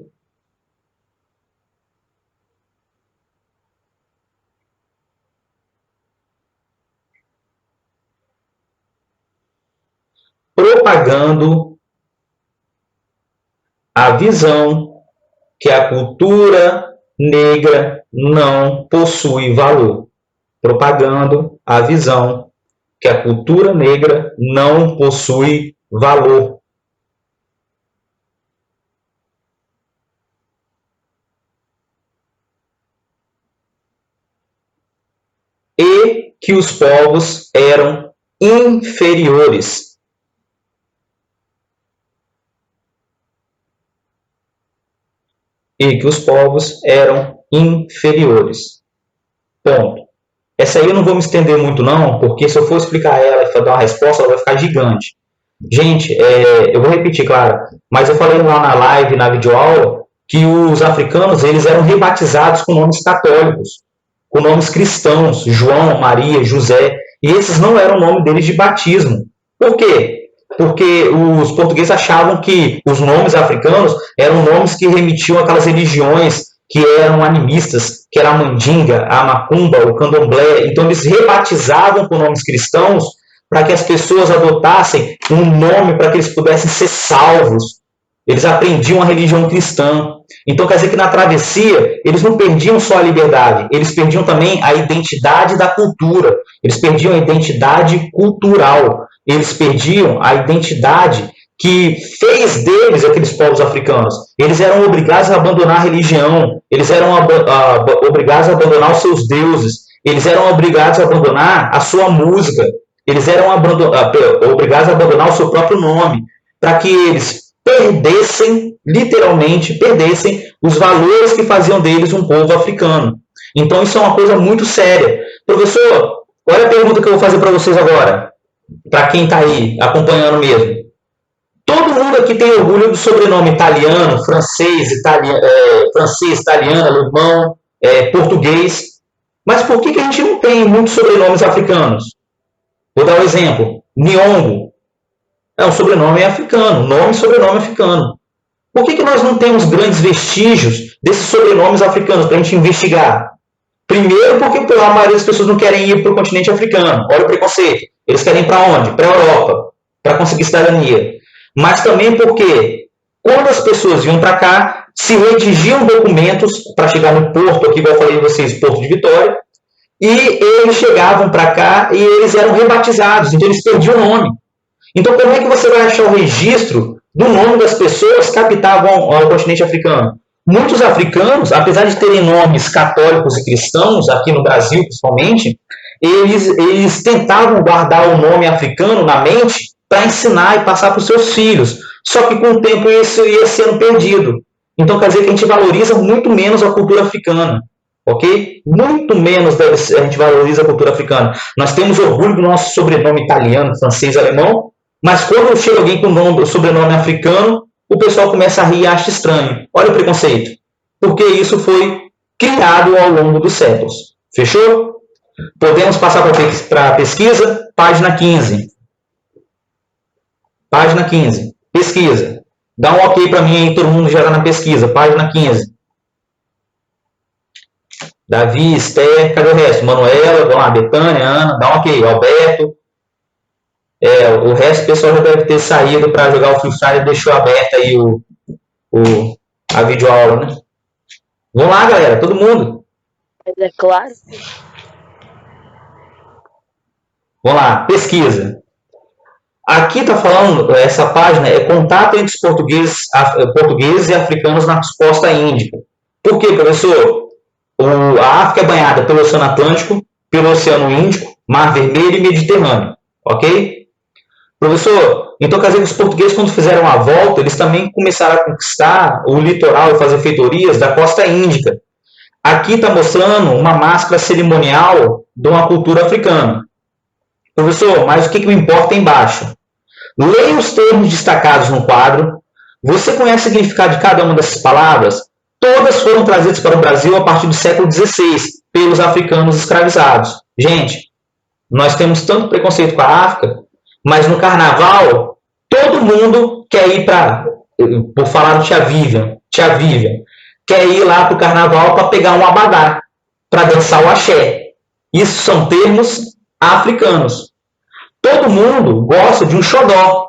propagando a visão que a cultura negra não possui valor. Propagando a visão que a cultura negra não possui valor. E que os povos eram inferiores. E que os povos eram inferiores. Ponto. Essa aí eu não vou me estender muito não, porque se eu for explicar ela e for dar uma resposta, ela vai ficar gigante. Gente, eu vou repetir, claro, mas eu falei lá na live, na videoaula, que os africanos eles eram rebatizados com nomes católicos, com nomes cristãos, João, Maria, José, e esses não eram o nome deles de batismo. Por quê? Porque os portugueses achavam que os nomes africanos eram nomes que remetiam àquelas religiões que eram animistas, que era a mandinga, a macumba, o candomblé. Então eles rebatizavam com nomes cristãos para que as pessoas adotassem um nome para que eles pudessem ser salvos. Eles aprendiam a religião cristã. Então quer dizer que na travessia eles não perdiam só a liberdade, eles perdiam também a identidade da cultura, eles perdiam a identidade cultural, eles perdiam a identidade que fez deles aqueles povos africanos. Eles eram obrigados a abandonar a religião, eles eram obrigados a abandonar os seus deuses, eles eram obrigados a abandonar a sua música, eles eram obrigados a abandonar o seu próprio nome, para que eles perdessem, literalmente perdessem, os valores que faziam deles um povo africano. Então isso é uma coisa muito séria. Professor, olha a pergunta que eu vou fazer para vocês agora, para quem está aí acompanhando mesmo. Todo mundo aqui tem orgulho do sobrenome italiano, francês, italiano, alemão, português. Mas por que a gente não tem muitos sobrenomes africanos? Vou dar um exemplo. Nyong'o é um sobrenome africano, nome e sobrenome africano. Por que nós não temos grandes vestígios desses sobrenomes africanos para a gente investigar? Primeiro porque a maioria das pessoas não querem ir para o continente africano. Olha o preconceito. Eles querem ir para onde? Para a Europa, para conseguir cidadania. Mas também porque quando as pessoas iam para cá, se redigiam documentos para chegar no porto, aqui igual eu falei para vocês, Porto de Vitória, e eles chegavam para cá e eles eram rebatizados, então eles perdiam o nome. Então como é que você vai achar o registro do nome das pessoas que habitavam o continente africano? Muitos africanos, apesar de terem nomes católicos e cristãos, aqui no Brasil principalmente, eles tentavam guardar o nome africano na mente para ensinar e passar para os seus filhos. Só que com o tempo isso ia sendo perdido. Então quer dizer que a gente valoriza muito menos a cultura africana. Ok? Muito menos a gente valoriza a cultura africana. Nós temos orgulho do nosso sobrenome italiano, francês, alemão, mas quando chega alguém com o sobrenome africano, o pessoal começa a rir e acha estranho. Olha o preconceito. Porque isso foi criado ao longo dos séculos. Fechou? Podemos passar para a pesquisa? Página 15. Página 15. Pesquisa. Dá um ok para mim aí, todo mundo já está na pesquisa. Página 15. Davi, Esther, cadê o resto? Manuela, vamos lá, Betânia, Ana, dá um ok. Alberto. O resto do pessoal já deve ter saído para jogar o Free Fire e deixou aberto aí a videoaula, né? Vamos lá, galera, todo mundo. Mas é claro. Vamos lá, pesquisa. Aqui está falando, essa página é contato entre os portugueses e africanos na costa índica. Por quê, professor? A África é banhada pelo Oceano Atlântico, pelo Oceano Índico, Mar Vermelho e Mediterrâneo. Ok? Professor, então quer dizer que os portugueses, quando fizeram a volta, eles também começaram a conquistar o litoral e fazer feitorias da costa índica. Aqui está mostrando uma máscara cerimonial de uma cultura africana. Professor, mas o que me importa é embaixo. Leia os termos destacados no quadro. Você conhece o significado de cada uma dessas palavras? Todas foram trazidas para o Brasil a partir do século XVI, pelos africanos escravizados. Gente, nós temos tanto preconceito com a África, mas no carnaval, todo mundo quer ir por falar do Tia Vivian, quer ir lá para o carnaval para pegar um abadá, para dançar o axé. Isso são termos africanos. Todo mundo gosta de um xodó.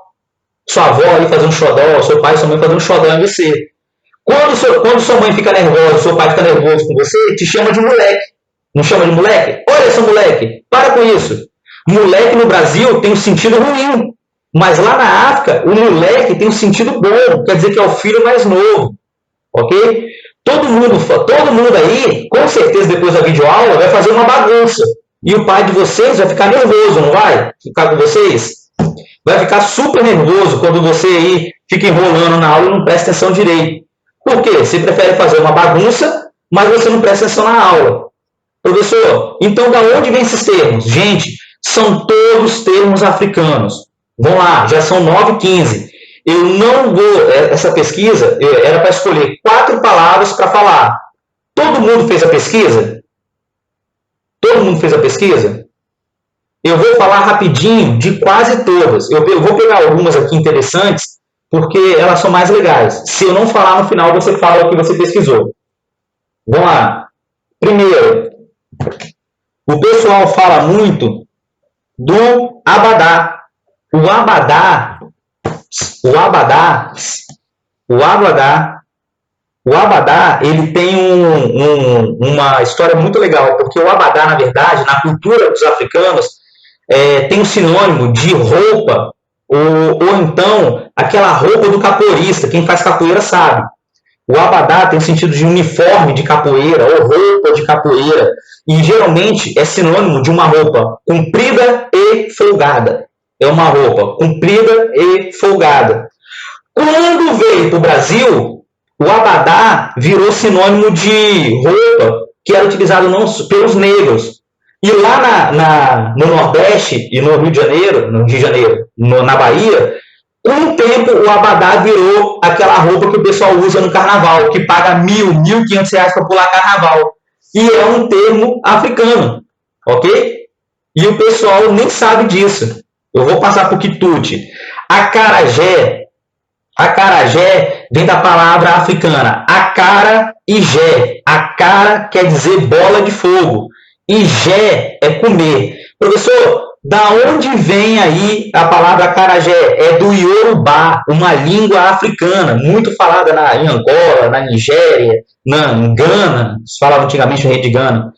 Sua avó aí fazer um xodó, seu pai e sua mãe fazer um xodó em você. Quando sua mãe fica nervosa, seu pai fica nervoso com você, te chama de moleque. Não chama de moleque? Olha seu moleque, para com isso. Moleque no Brasil tem um sentido ruim, mas lá na África, o moleque tem um sentido bom, quer dizer que é o filho mais novo, ok? Todo mundo aí, com certeza depois da videoaula, vai fazer uma bagunça. E o pai de vocês vai ficar nervoso, não vai? Ficar com vocês? Vai ficar super nervoso quando você aí fica enrolando na aula e não presta atenção direito. Por quê? Você prefere fazer uma bagunça, mas você não presta atenção na aula. Professor, então da onde vem esses termos? Gente, são todos termos africanos. Vamos lá, já são 9h15. Eu não vou... Essa pesquisa era para escolher 4 palavras para falar. Todo mundo fez a pesquisa? Todo mundo fez a pesquisa? Eu vou falar rapidinho de quase todas. Eu vou pegar algumas aqui interessantes, porque elas são mais legais. Se eu não falar no final, você fala o que você pesquisou. Vamos lá. Primeiro, o pessoal fala muito do abadá. O abadá, ele tem uma história muito legal, porque o abadá, na verdade, na cultura dos africanos, tem um sinônimo de roupa, ou então aquela roupa do capoeirista. Quem faz capoeira sabe. O abadá tem o sentido de uniforme de capoeira ou roupa de capoeira, e geralmente é sinônimo de uma roupa comprida e folgada. É uma roupa comprida e folgada. Quando veio para o Brasil, o abadá virou sinônimo de roupa que era utilizado não pelos negros. E lá no Nordeste e no Rio de Janeiro, na Bahia, com o tempo o abadá virou aquela roupa que o pessoal usa no carnaval, que paga R$1.000, R$1.500 para pular carnaval. E é um termo africano, ok? E o pessoal nem sabe disso. Eu vou passar para o quitute. Acarajé vem da palavra africana acara e jé. Acara quer dizer bola de fogo. E jé é comer. Professor, da onde vem aí a palavra acarajé? É do Yorubá, uma língua africana, muito falada em Angola, na Nigéria, em Gana, se falava antigamente no rei de Gana.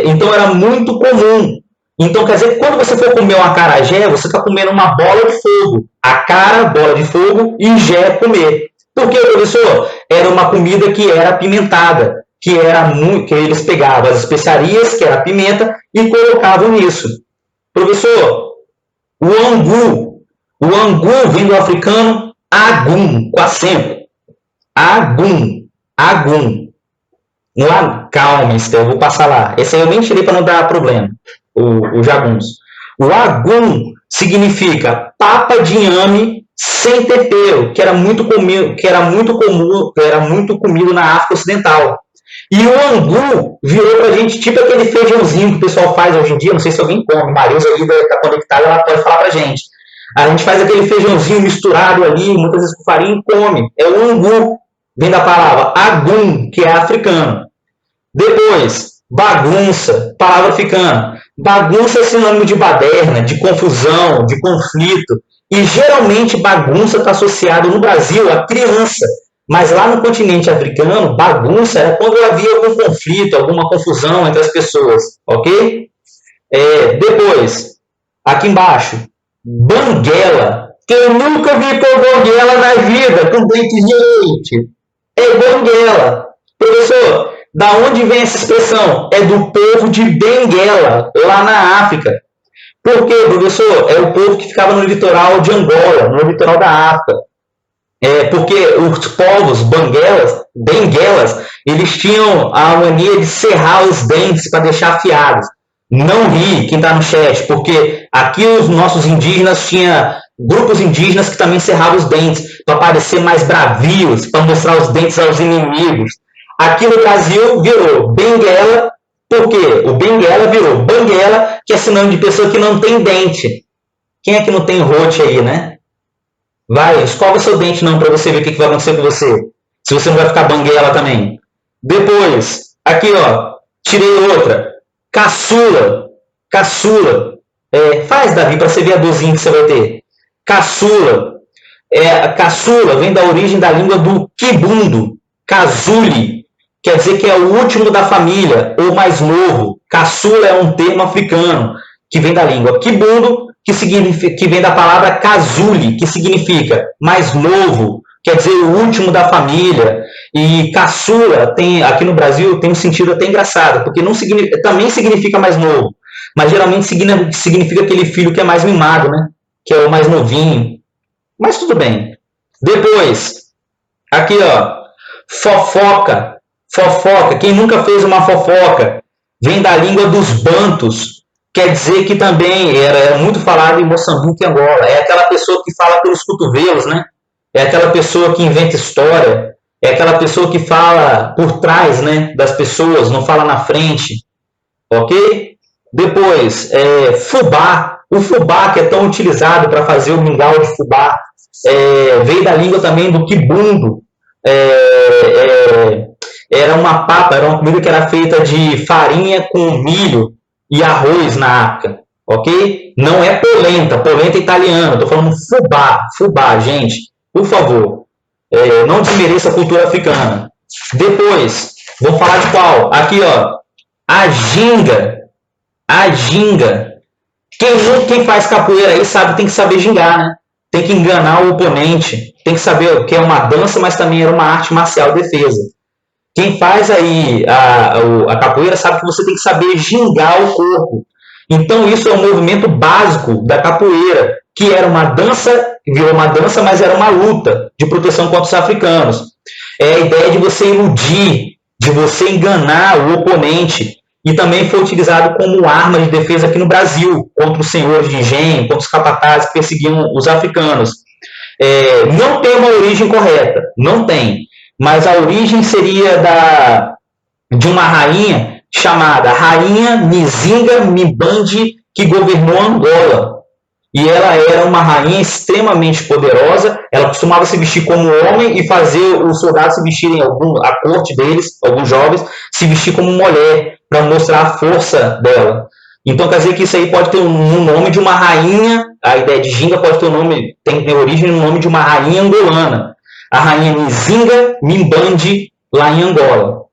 Então era muito comum. Então quer dizer que quando você for comer um acarajé, você está comendo uma bola de fogo. Acara, bola de fogo, e jé, comer. Por quê, professor? Era uma comida que era apimentada. Que eles pegavam as especiarias, que era a pimenta, e colocavam nisso. Professor, o angu vem do africano agum, com acento. Agum. Calma, Esther, eu vou passar lá. Esse aí eu nem tirei para não dar problema, o jagunço. O agum significa papa de inhame sem tempero, que era muito comido na África Ocidental. E o angu virou pra gente tipo aquele feijãozinho que o pessoal faz hoje em dia. Não sei se alguém come. Marisa aí está conectada, ela pode falar pra gente. A gente faz aquele feijãozinho misturado ali, muitas vezes com farinha, e come. É o angu. Vem da palavra agum, que é africano. Depois, bagunça, palavra africana. Bagunça é sinônimo de baderna, de confusão, de conflito. E geralmente bagunça está associado no Brasil a criança. Mas lá no continente africano, bagunça era quando havia algum conflito, alguma confusão entre as pessoas, ok? Depois, aqui embaixo, banguela. Quem nunca viu banguela na vida, com dente de leite? É banguela. Professor, da onde vem essa expressão? É do povo de Benguela, lá na África. Por quê, professor? É o povo que ficava no litoral de Angola, no litoral da África. Porque os povos benguelas, eles tinham a mania de serrar os dentes para deixar afiados. Não ri quem está no chat, porque aqui os nossos indígenas tinham grupos indígenas que também serravam os dentes para parecer mais bravios, para mostrar os dentes aos inimigos. Aqui no Brasil virou benguela, porque o benguela virou banguela, que é sinônimo de pessoa que não tem dente. Quem é que não tem rote aí, né? Vai, escova seu dente não para você ver o que vai acontecer com você. Se você não vai ficar banguela também. Depois, aqui ó, tirei outra. Caçula. Faz, Davi, para você ver a dorzinha que você vai ter. Caçula. Caçula vem da origem da língua do quibundo, casule, quer dizer que é o último da família, ou mais novo. Caçula é um termo africano, que vem da língua quibundo, que vem da palavra casule, que significa mais novo, quer dizer o último da família. E caçula, aqui no Brasil, tem um sentido até engraçado, porque não também significa mais novo, mas geralmente significa aquele filho que é mais mimado, né? Que é o mais novinho. Mas tudo bem. Depois, aqui ó, fofoca. Fofoca. Quem nunca fez uma fofoca? Vem da língua dos bantos. Quer dizer que também era muito falado em Moçambique e Angola. É aquela pessoa que fala pelos cotovelos, né? É aquela pessoa que inventa história. É aquela pessoa que fala por trás, né, das pessoas, não fala na frente. Ok? Depois, fubá. O fubá, que é tão utilizado para fazer o mingau de fubá, veio da língua também do quibundo. Era uma papa, era uma comida que era feita de farinha com milho e arroz na África, ok? Não é polenta, polenta é italiana, estou falando fubá, fubá, gente, por favor, não desmereça a cultura africana. Depois, vou falar de qual? Aqui, ó, a ginga, a ginga. Quem faz capoeira aí sabe, tem que saber gingar, né? Tem que enganar o oponente, tem que saber que é uma dança, mas também era uma arte marcial de defesa. Quem faz aí a capoeira sabe que você tem que saber gingar o corpo. Então isso é um movimento básico da capoeira, que era uma dança, virou uma dança, mas era uma luta de proteção contra os africanos. É a ideia de você iludir, de você enganar o oponente. E também foi utilizado como arma de defesa aqui no Brasil, contra os senhores de engenho, contra os capatazes que perseguiam os africanos. Não tem uma origem correta, não tem. Mas a origem seria de uma rainha chamada Rainha Nzinga Mbandi, que governou Angola. E ela era uma rainha extremamente poderosa, ela costumava se vestir como homem e fazer os soldados se vestirem, a corte deles, alguns jovens, se vestir como mulher, para mostrar a força dela. Então quer dizer que isso aí pode ter um nome de uma rainha, a ideia de ginga pode ter um nome, tem origem no nome de uma rainha angolana, a rainha Nzinga Mbandi, lá em Angola.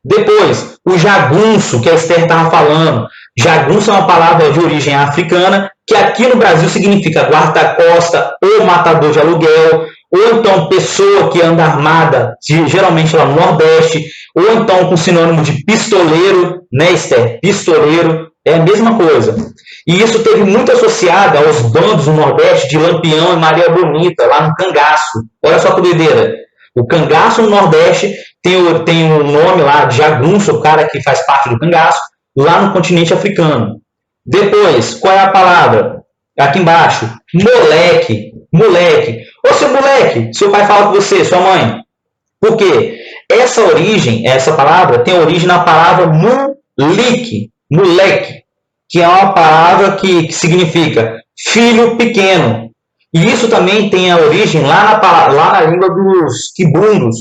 Depois, o jagunço, que a Esther estava falando. Jagunço é uma palavra de origem africana, que aqui no Brasil significa guarda-costa ou matador de aluguel, ou então pessoa que anda armada, geralmente lá no Nordeste, ou então com sinônimo de pistoleiro, né, Esther? Pistoleiro, é a mesma coisa. E isso teve muito associado aos bandos do Nordeste de Lampião e Maria Bonita, lá no Cangaço. Olha só que doideira. O Cangaço no Nordeste tem um nome lá, de jagunço, o cara que faz parte do cangaço, lá no continente africano. Depois, qual é a palavra? Aqui embaixo, moleque. Moleque. Ô, seu moleque, seu pai fala com você, sua mãe. Por quê? Essa palavra tem origem na palavra moleque, que é uma palavra que significa filho pequeno. E isso também tem a origem lá na língua dos quibundos,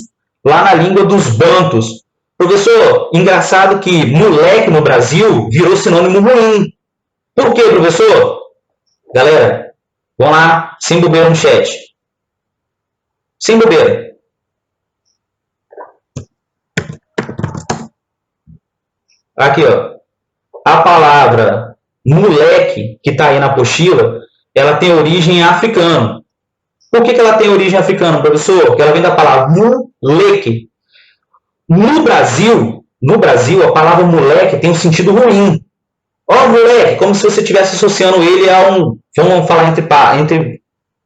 lá na língua dos bantos. Professor, engraçado que moleque no Brasil virou sinônimo ruim. Por quê, professor? Galera, vamos lá, sem bobeira no chat. Sem bobeira. Aqui, ó. A palavra moleque, que está aí na apostila, ela tem origem africana. Por que ela tem origem africana, professor? Porque ela vem da palavra moleque. No Brasil, a palavra moleque tem um sentido ruim. Ó, moleque, como se você estivesse associando ele a vamos falar entre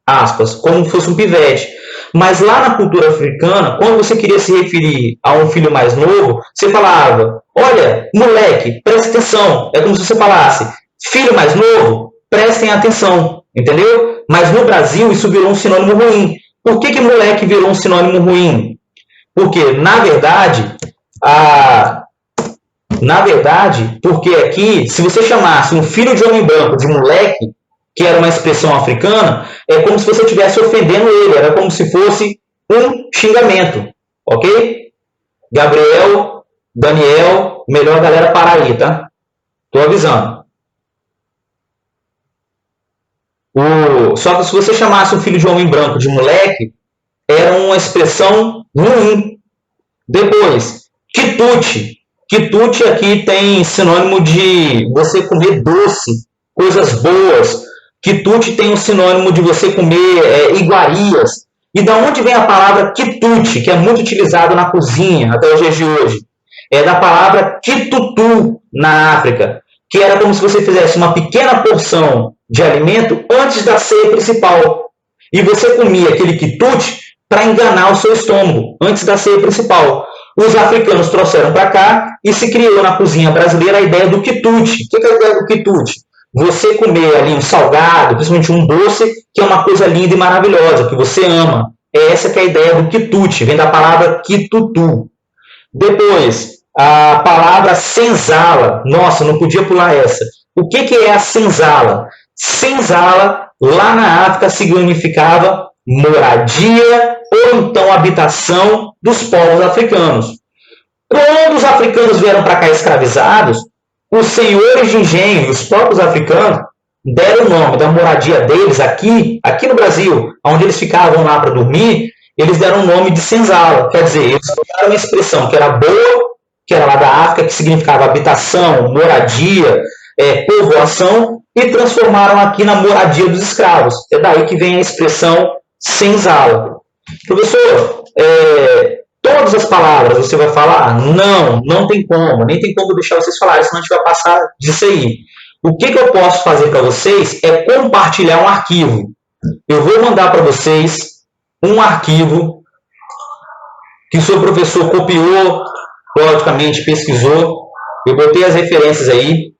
aspas, como se fosse um pivete. Mas lá na cultura africana, quando você queria se referir a um filho mais novo, você falava, olha, moleque, preste atenção. É como se você falasse, filho mais novo, prestem atenção, entendeu? Mas no Brasil isso virou um sinônimo ruim. Por que moleque virou um sinônimo ruim? Porque, na verdade, porque aqui, se você chamasse um filho de homem branco de moleque, que era uma expressão africana, é como se você estivesse ofendendo ele, era como se fosse um xingamento, ok? Gabriel, Daniel, melhor a galera parar aí, tá? Tô avisando. Só que se você chamasse um filho de homem branco de moleque, era uma expressão ruim. Depois, quitute. Quitute aqui tem sinônimo de você comer doce, coisas boas. Quitute tem um sinônimo de você comer iguarias. E da onde vem a palavra quitute, que é muito utilizado na cozinha até os dias de hoje? É da palavra quitutu na África, que era como se você fizesse uma pequena porção de alimento antes da ceia principal. E você comia aquele quitute para enganar o seu estômago antes da ceia principal. Os africanos trouxeram para cá e se criou na cozinha brasileira a ideia do quitute. O que é a ideia do quitute? Você comer ali um salgado, principalmente um doce, que é uma coisa linda e maravilhosa, que você ama. Essa que é a ideia do quitute, vem da palavra quitutu. Depois, a palavra senzala. Nossa, não podia pular essa. O que é a senzala? Senzala, lá na África, significava moradia ou então habitação dos povos africanos. Quando os africanos vieram para cá escravizados, os senhores de engenho, os próprios africanos, deram o nome da moradia deles aqui no Brasil, onde eles ficavam lá para dormir, eles deram o nome de senzala. Quer dizer, eles pegaram uma expressão que era boa, que era lá da África, que significava habitação, moradia, povoação, e transformaram aqui na moradia dos escravos. É daí que vem a expressão senzala. Professor, todas as palavras você vai falar? Não tem como, nem tem como deixar vocês falarem, senão a gente vai passar disso aí. O que eu posso fazer para vocês é compartilhar um arquivo. Eu vou mandar para vocês um arquivo que o seu professor copiou, logicamente pesquisou. Eu botei as referências aí.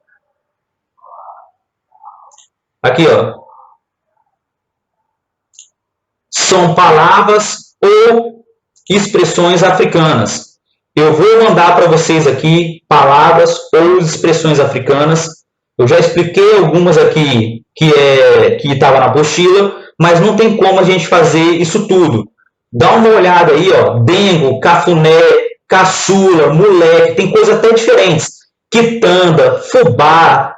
Aqui, ó. São palavras ou expressões africanas. Eu vou mandar para vocês aqui palavras ou expressões africanas. Eu já expliquei algumas aqui que estava na apostila, mas não tem como a gente fazer isso tudo. Dá uma olhada aí, ó. Dengo, cafuné, caçula, moleque, tem coisas até diferentes. Quitanda, fubá,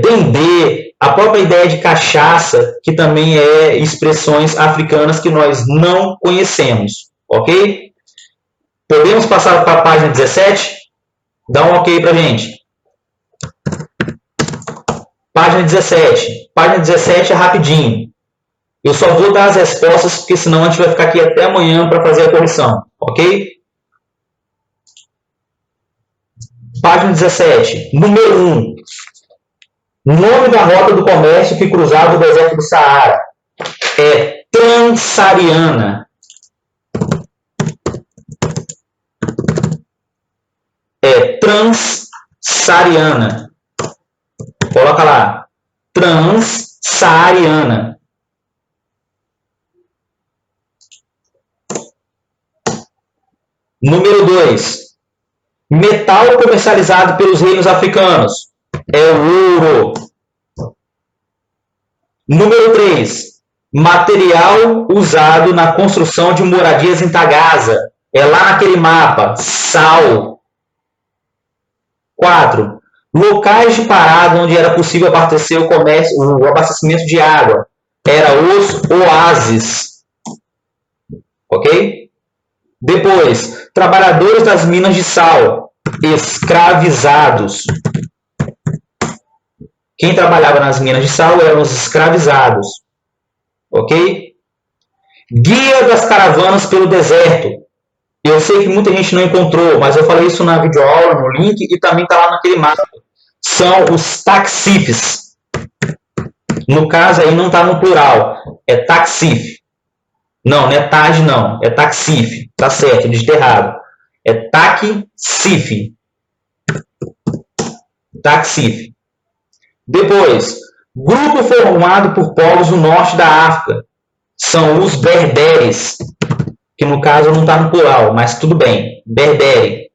dendê, a própria ideia de cachaça, que também é expressões africanas que nós não conhecemos, ok? Podemos passar para a página 17? Dá um ok para a gente. Página 17. Página 17 é rapidinho. Eu só vou dar as respostas, porque senão a gente vai ficar aqui até amanhã para fazer a correção, ok? Página 17. Número 1. Nome da rota do comércio que cruzava o deserto do Saara. É Transsaariana. É Transsaariana. Coloca lá. Transsaariana. Número 2. Metal comercializado pelos reinos africanos. É o ouro. Número 3. Material usado na construção de moradias em Tagaza. É lá naquele mapa. Sal. 4. Locais de parada onde era possível abastecer o abastecimento de água. Era os oásis. Ok? Depois, trabalhadores das minas de sal. Escravizados. Quem trabalhava nas minas de sal eram os escravizados. Ok? Guia das caravanas pelo deserto. Eu sei que muita gente não encontrou, mas eu falei isso na videoaula, no link, e também está lá naquele mapa. São os taxifes. No caso aí não está no plural. É taxif. Não é TAG não. É taxif. Tá certo, digitei errado. É taxif. Taxif. Depois, grupo formado por povos do norte da África. São os berberes. Que no caso não está no plural, mas tudo bem. Berbere.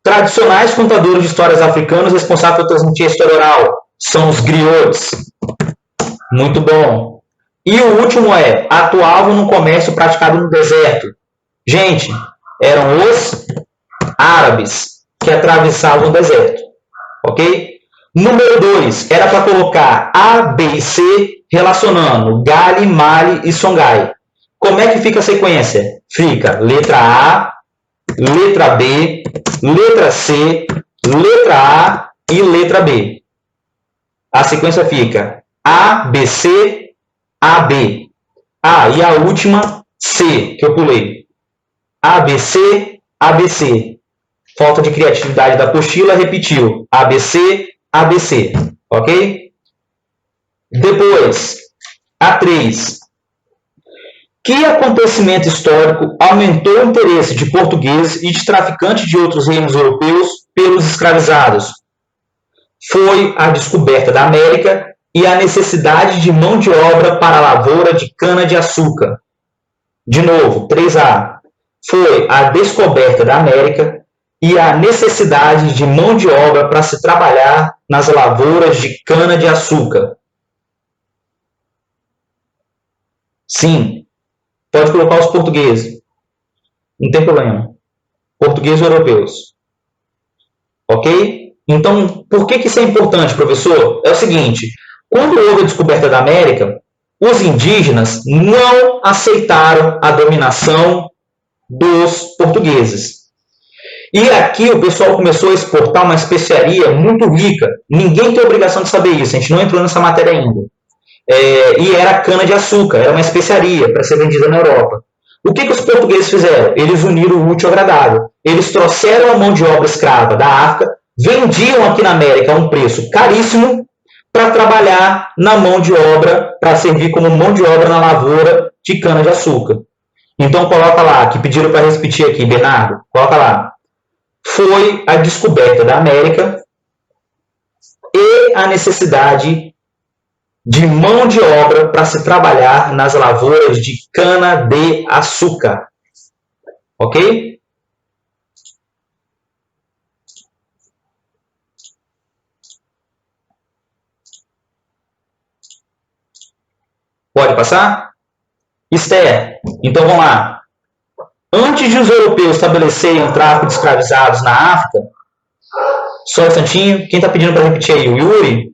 Tradicionais contadores de histórias africanos responsáveis por transmitir a história oral. São os griots. Muito bom. E o último atuavam no comércio praticado no deserto. Gente, eram os árabes que atravessavam o deserto. Ok? Número 2, era para colocar A, B e C relacionando Gali, Mali e Songhai. Como é que fica a sequência? Fica letra A, letra B, letra C, letra A e letra B. A sequência fica A, B, C, A, B. Ah, e a última, C, que eu pulei. A, B, C, A, B, C. Falta de criatividade da apostila, repetiu. A, B, C, A, B, C. Ok? Depois, A3. Que acontecimento histórico aumentou o interesse de portugueses e de traficantes de outros reinos europeus pelos escravizados? Foi a descoberta da América e a necessidade de mão de obra para a lavoura de cana-de-açúcar. De novo, 3A. Foi a descoberta da América e a necessidade de mão de obra para se trabalhar nas lavouras de cana-de-açúcar. Sim, pode colocar os portugueses. Não tem problema. Portugueses europeus. Ok? Então, por que isso é importante, professor? É o seguinte, quando houve a descoberta da América, os indígenas não aceitaram a dominação dos portugueses. E aqui o pessoal começou a exportar uma especiaria muito rica. Ninguém tem obrigação de saber isso, a gente não entrou nessa matéria ainda. E era cana-de-açúcar, era uma especiaria para ser vendida na Europa. O que os portugueses fizeram? Eles uniram o útil ao agradável. Eles trouxeram a mão de obra escrava da África, vendiam aqui na América a um preço caríssimo para trabalhar na mão de obra, para servir como mão de obra na lavoura de cana-de-açúcar. Então coloca lá, que pediram para repetir aqui, Bernardo, coloca lá. Foi a descoberta da América e a necessidade de mão de obra para se trabalhar nas lavouras de cana-de-açúcar. Ok? Pode passar? Esther, então vamos lá. Antes de os europeus estabelecerem o tráfico de escravizados na África, só um instantinho, quem está pedindo para repetir aí? O Yuri?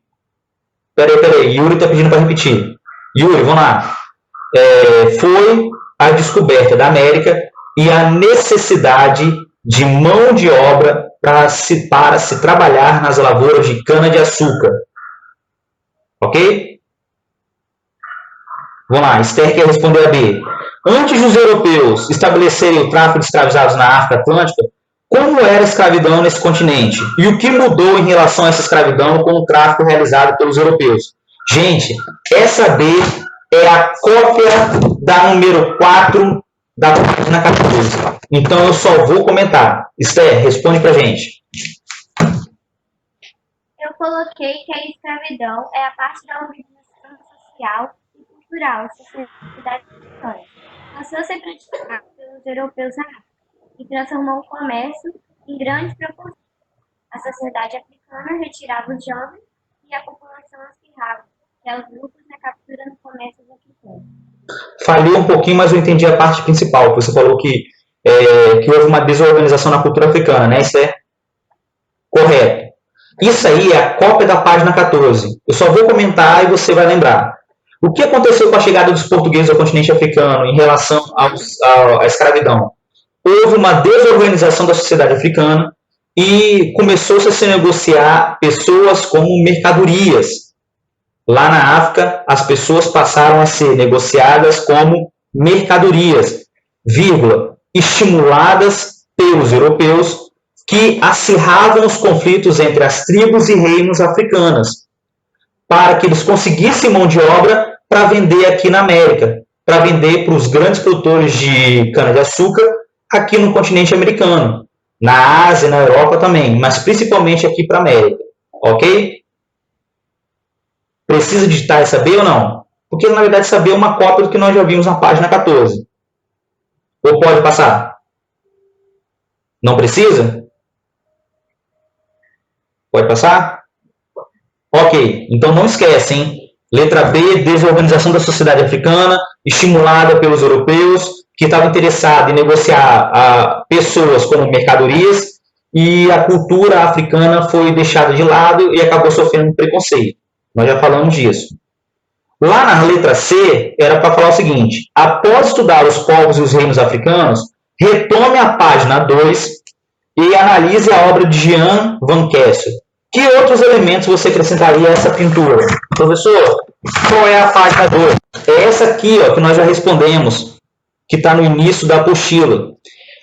Peraí, Yuri está pedindo para repetir. Yuri, vamos lá. Foi a descoberta da América e a necessidade de mão de obra para se trabalhar nas lavouras de cana-de-açúcar. Ok? Vamos lá, Esther quer responder a B. Antes dos europeus estabelecerem o tráfico de escravizados na África Atlântica, como era a escravidão nesse continente? E o que mudou em relação a essa escravidão com o tráfico realizado pelos europeus? Gente, essa B é a cópia da número 4 da página 14. Então eu só vou comentar. Esther, responde pra gente. Eu coloquei que a escravidão é a parte da organização social e cultural da sociedade africana. Passou a ser praticada pelos europeus na África e transformou o comércio em grande proporção. A sociedade africana retirava os jovens e a população aspirava, que é os grupos na captura do comércio africano. Falei um pouquinho, mas eu entendi a parte principal. Você falou que houve uma desorganização na cultura africana, né? Isso é correto. Isso aí é a cópia da página 14. Eu só vou comentar e você vai lembrar. O que aconteceu com a chegada dos portugueses ao continente africano em relação à escravidão? Houve uma desorganização da sociedade africana e começou-se a se negociar pessoas como mercadorias. Lá na África, as pessoas passaram a ser negociadas como mercadorias, estimuladas pelos europeus que acirravam os conflitos entre as tribos e reinos africanas, para que eles conseguissem mão de obra para vender aqui na América, para vender para os grandes produtores de cana-de-açúcar aqui no continente americano, na Ásia, na Europa também, mas principalmente aqui para a América, ok? Precisa digitar essa B ou não? Porque, na verdade, essa B é uma cópia do que nós já vimos na página 14. Ou pode passar? Não precisa? Pode passar? Ok, então não esquece, hein? Letra B, desorganização da sociedade africana, estimulada pelos europeus, que estavam interessados em negociar pessoas como mercadorias, e a cultura africana foi deixada de lado e acabou sofrendo preconceito. Nós já falamos disso. Lá na letra C, era para falar o seguinte: após estudar os povos e os reinos africanos, retome a página 2 e analise a obra de Jean Van Kessel. Que outros elementos você acrescentaria a essa pintura? Professor, qual é a página 2? É essa aqui, ó, que nós já respondemos, que está no início da apostila.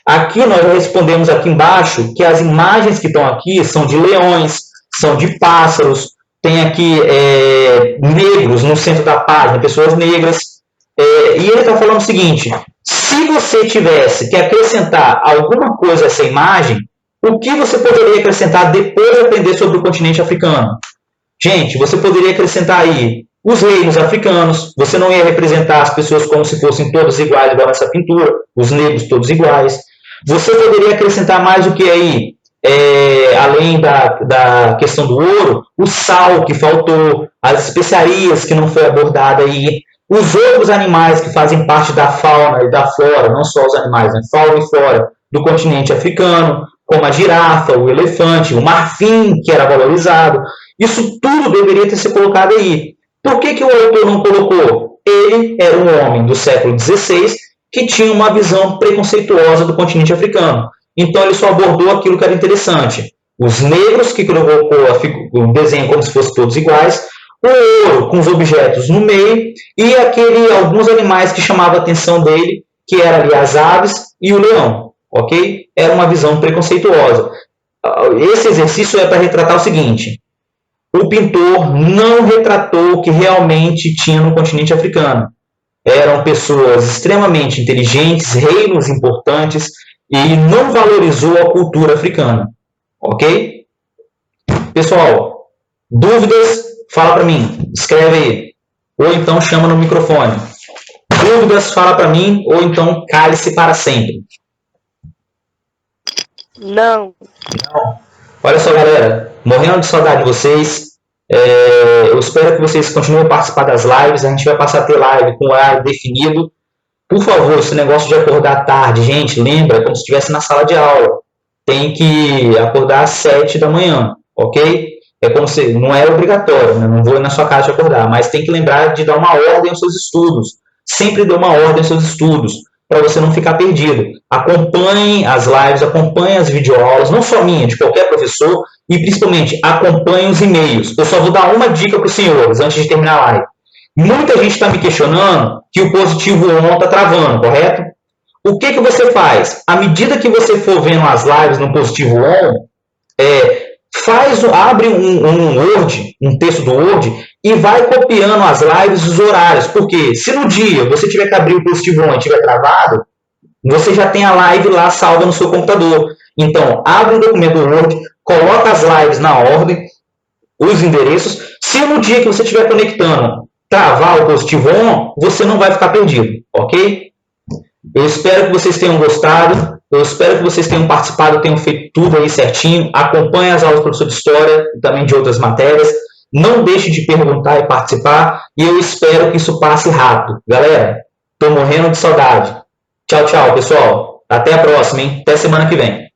Aqui nós já respondemos aqui embaixo que as imagens que estão aqui são de leões, são de pássaros, tem aqui negros no centro da página, pessoas negras. E ele está falando o seguinte: se você tivesse que acrescentar alguma coisa a essa imagem, o que você poderia acrescentar depois de aprender sobre o continente africano? Gente, você poderia acrescentar aí os reinos africanos, você não ia representar as pessoas como se fossem todas iguais, igual nessa pintura, os negros todos iguais. Você poderia acrescentar mais o que aí? Além da questão do ouro, o sal que faltou, as especiarias que não foi abordada aí, os outros animais que fazem parte da fauna e da flora, não só os animais, né? Fauna e flora do continente africano, como a girafa, o elefante, o marfim, que era valorizado. Isso tudo deveria ter sido colocado aí. Por que o autor não colocou? Ele era um homem do século XVI que tinha uma visão preconceituosa do continente africano. Então ele só abordou aquilo que era interessante. Os negros, que colocou o desenho como se fossem todos iguais, o ouro com os objetos no meio, e alguns animais que chamavam a atenção dele, que eram ali as aves e o leão. Ok? Era uma visão preconceituosa. Esse exercício é para retratar o seguinte: o pintor não retratou o que realmente tinha no continente africano. Eram pessoas extremamente inteligentes, reinos importantes, e não valorizou a cultura africana. Ok? Pessoal, dúvidas? Fala para mim, escreve aí. Ou então chama no microfone. Dúvidas? Fala para mim, ou então cale-se para sempre. Não. Olha só, galera, morrendo de saudade de vocês. Eu espero que vocês continuem a participar das lives. A gente vai passar a ter live com horário definido. Por favor, esse negócio de acordar tarde, gente, lembra, como se estivesse na sala de aula. Tem que acordar às 7 da manhã, ok? Como se não é obrigatório, né? Não vou ir na sua casa te acordar, mas tem que lembrar de dar uma ordem aos seus estudos. Sempre dê uma ordem aos seus estudos, para você não ficar perdido. Acompanhe as lives, acompanhe as videoaulas, não só minha, de qualquer professor, e principalmente acompanhe os e-mails. Eu só vou dar uma dica para os senhores antes de terminar a live. Muita gente está me questionando que o positivo ON está travando, correto? O que você faz? À medida que você for vendo as lives no positivo ON, abre um Word, um texto do Word, e vai copiando as lives e os horários. Porque se no dia você tiver que abrir o positivo ON e estiver travado, você já tem a live lá salva no seu computador. Então, abre o documento do Word, coloca as lives na ordem, os endereços. Se no dia que você estiver conectando travar o positivo ON, você não vai ficar perdido, ok? Eu espero que vocês tenham gostado, eu espero que vocês tenham participado, tenham feito tudo aí certinho. Acompanhe as aulas do professor de História e também de outras matérias. Não deixe de perguntar e participar, e eu espero que isso passe rápido. Galera, estou morrendo de saudade. Tchau, tchau, pessoal. Até a próxima, hein? Até semana que vem.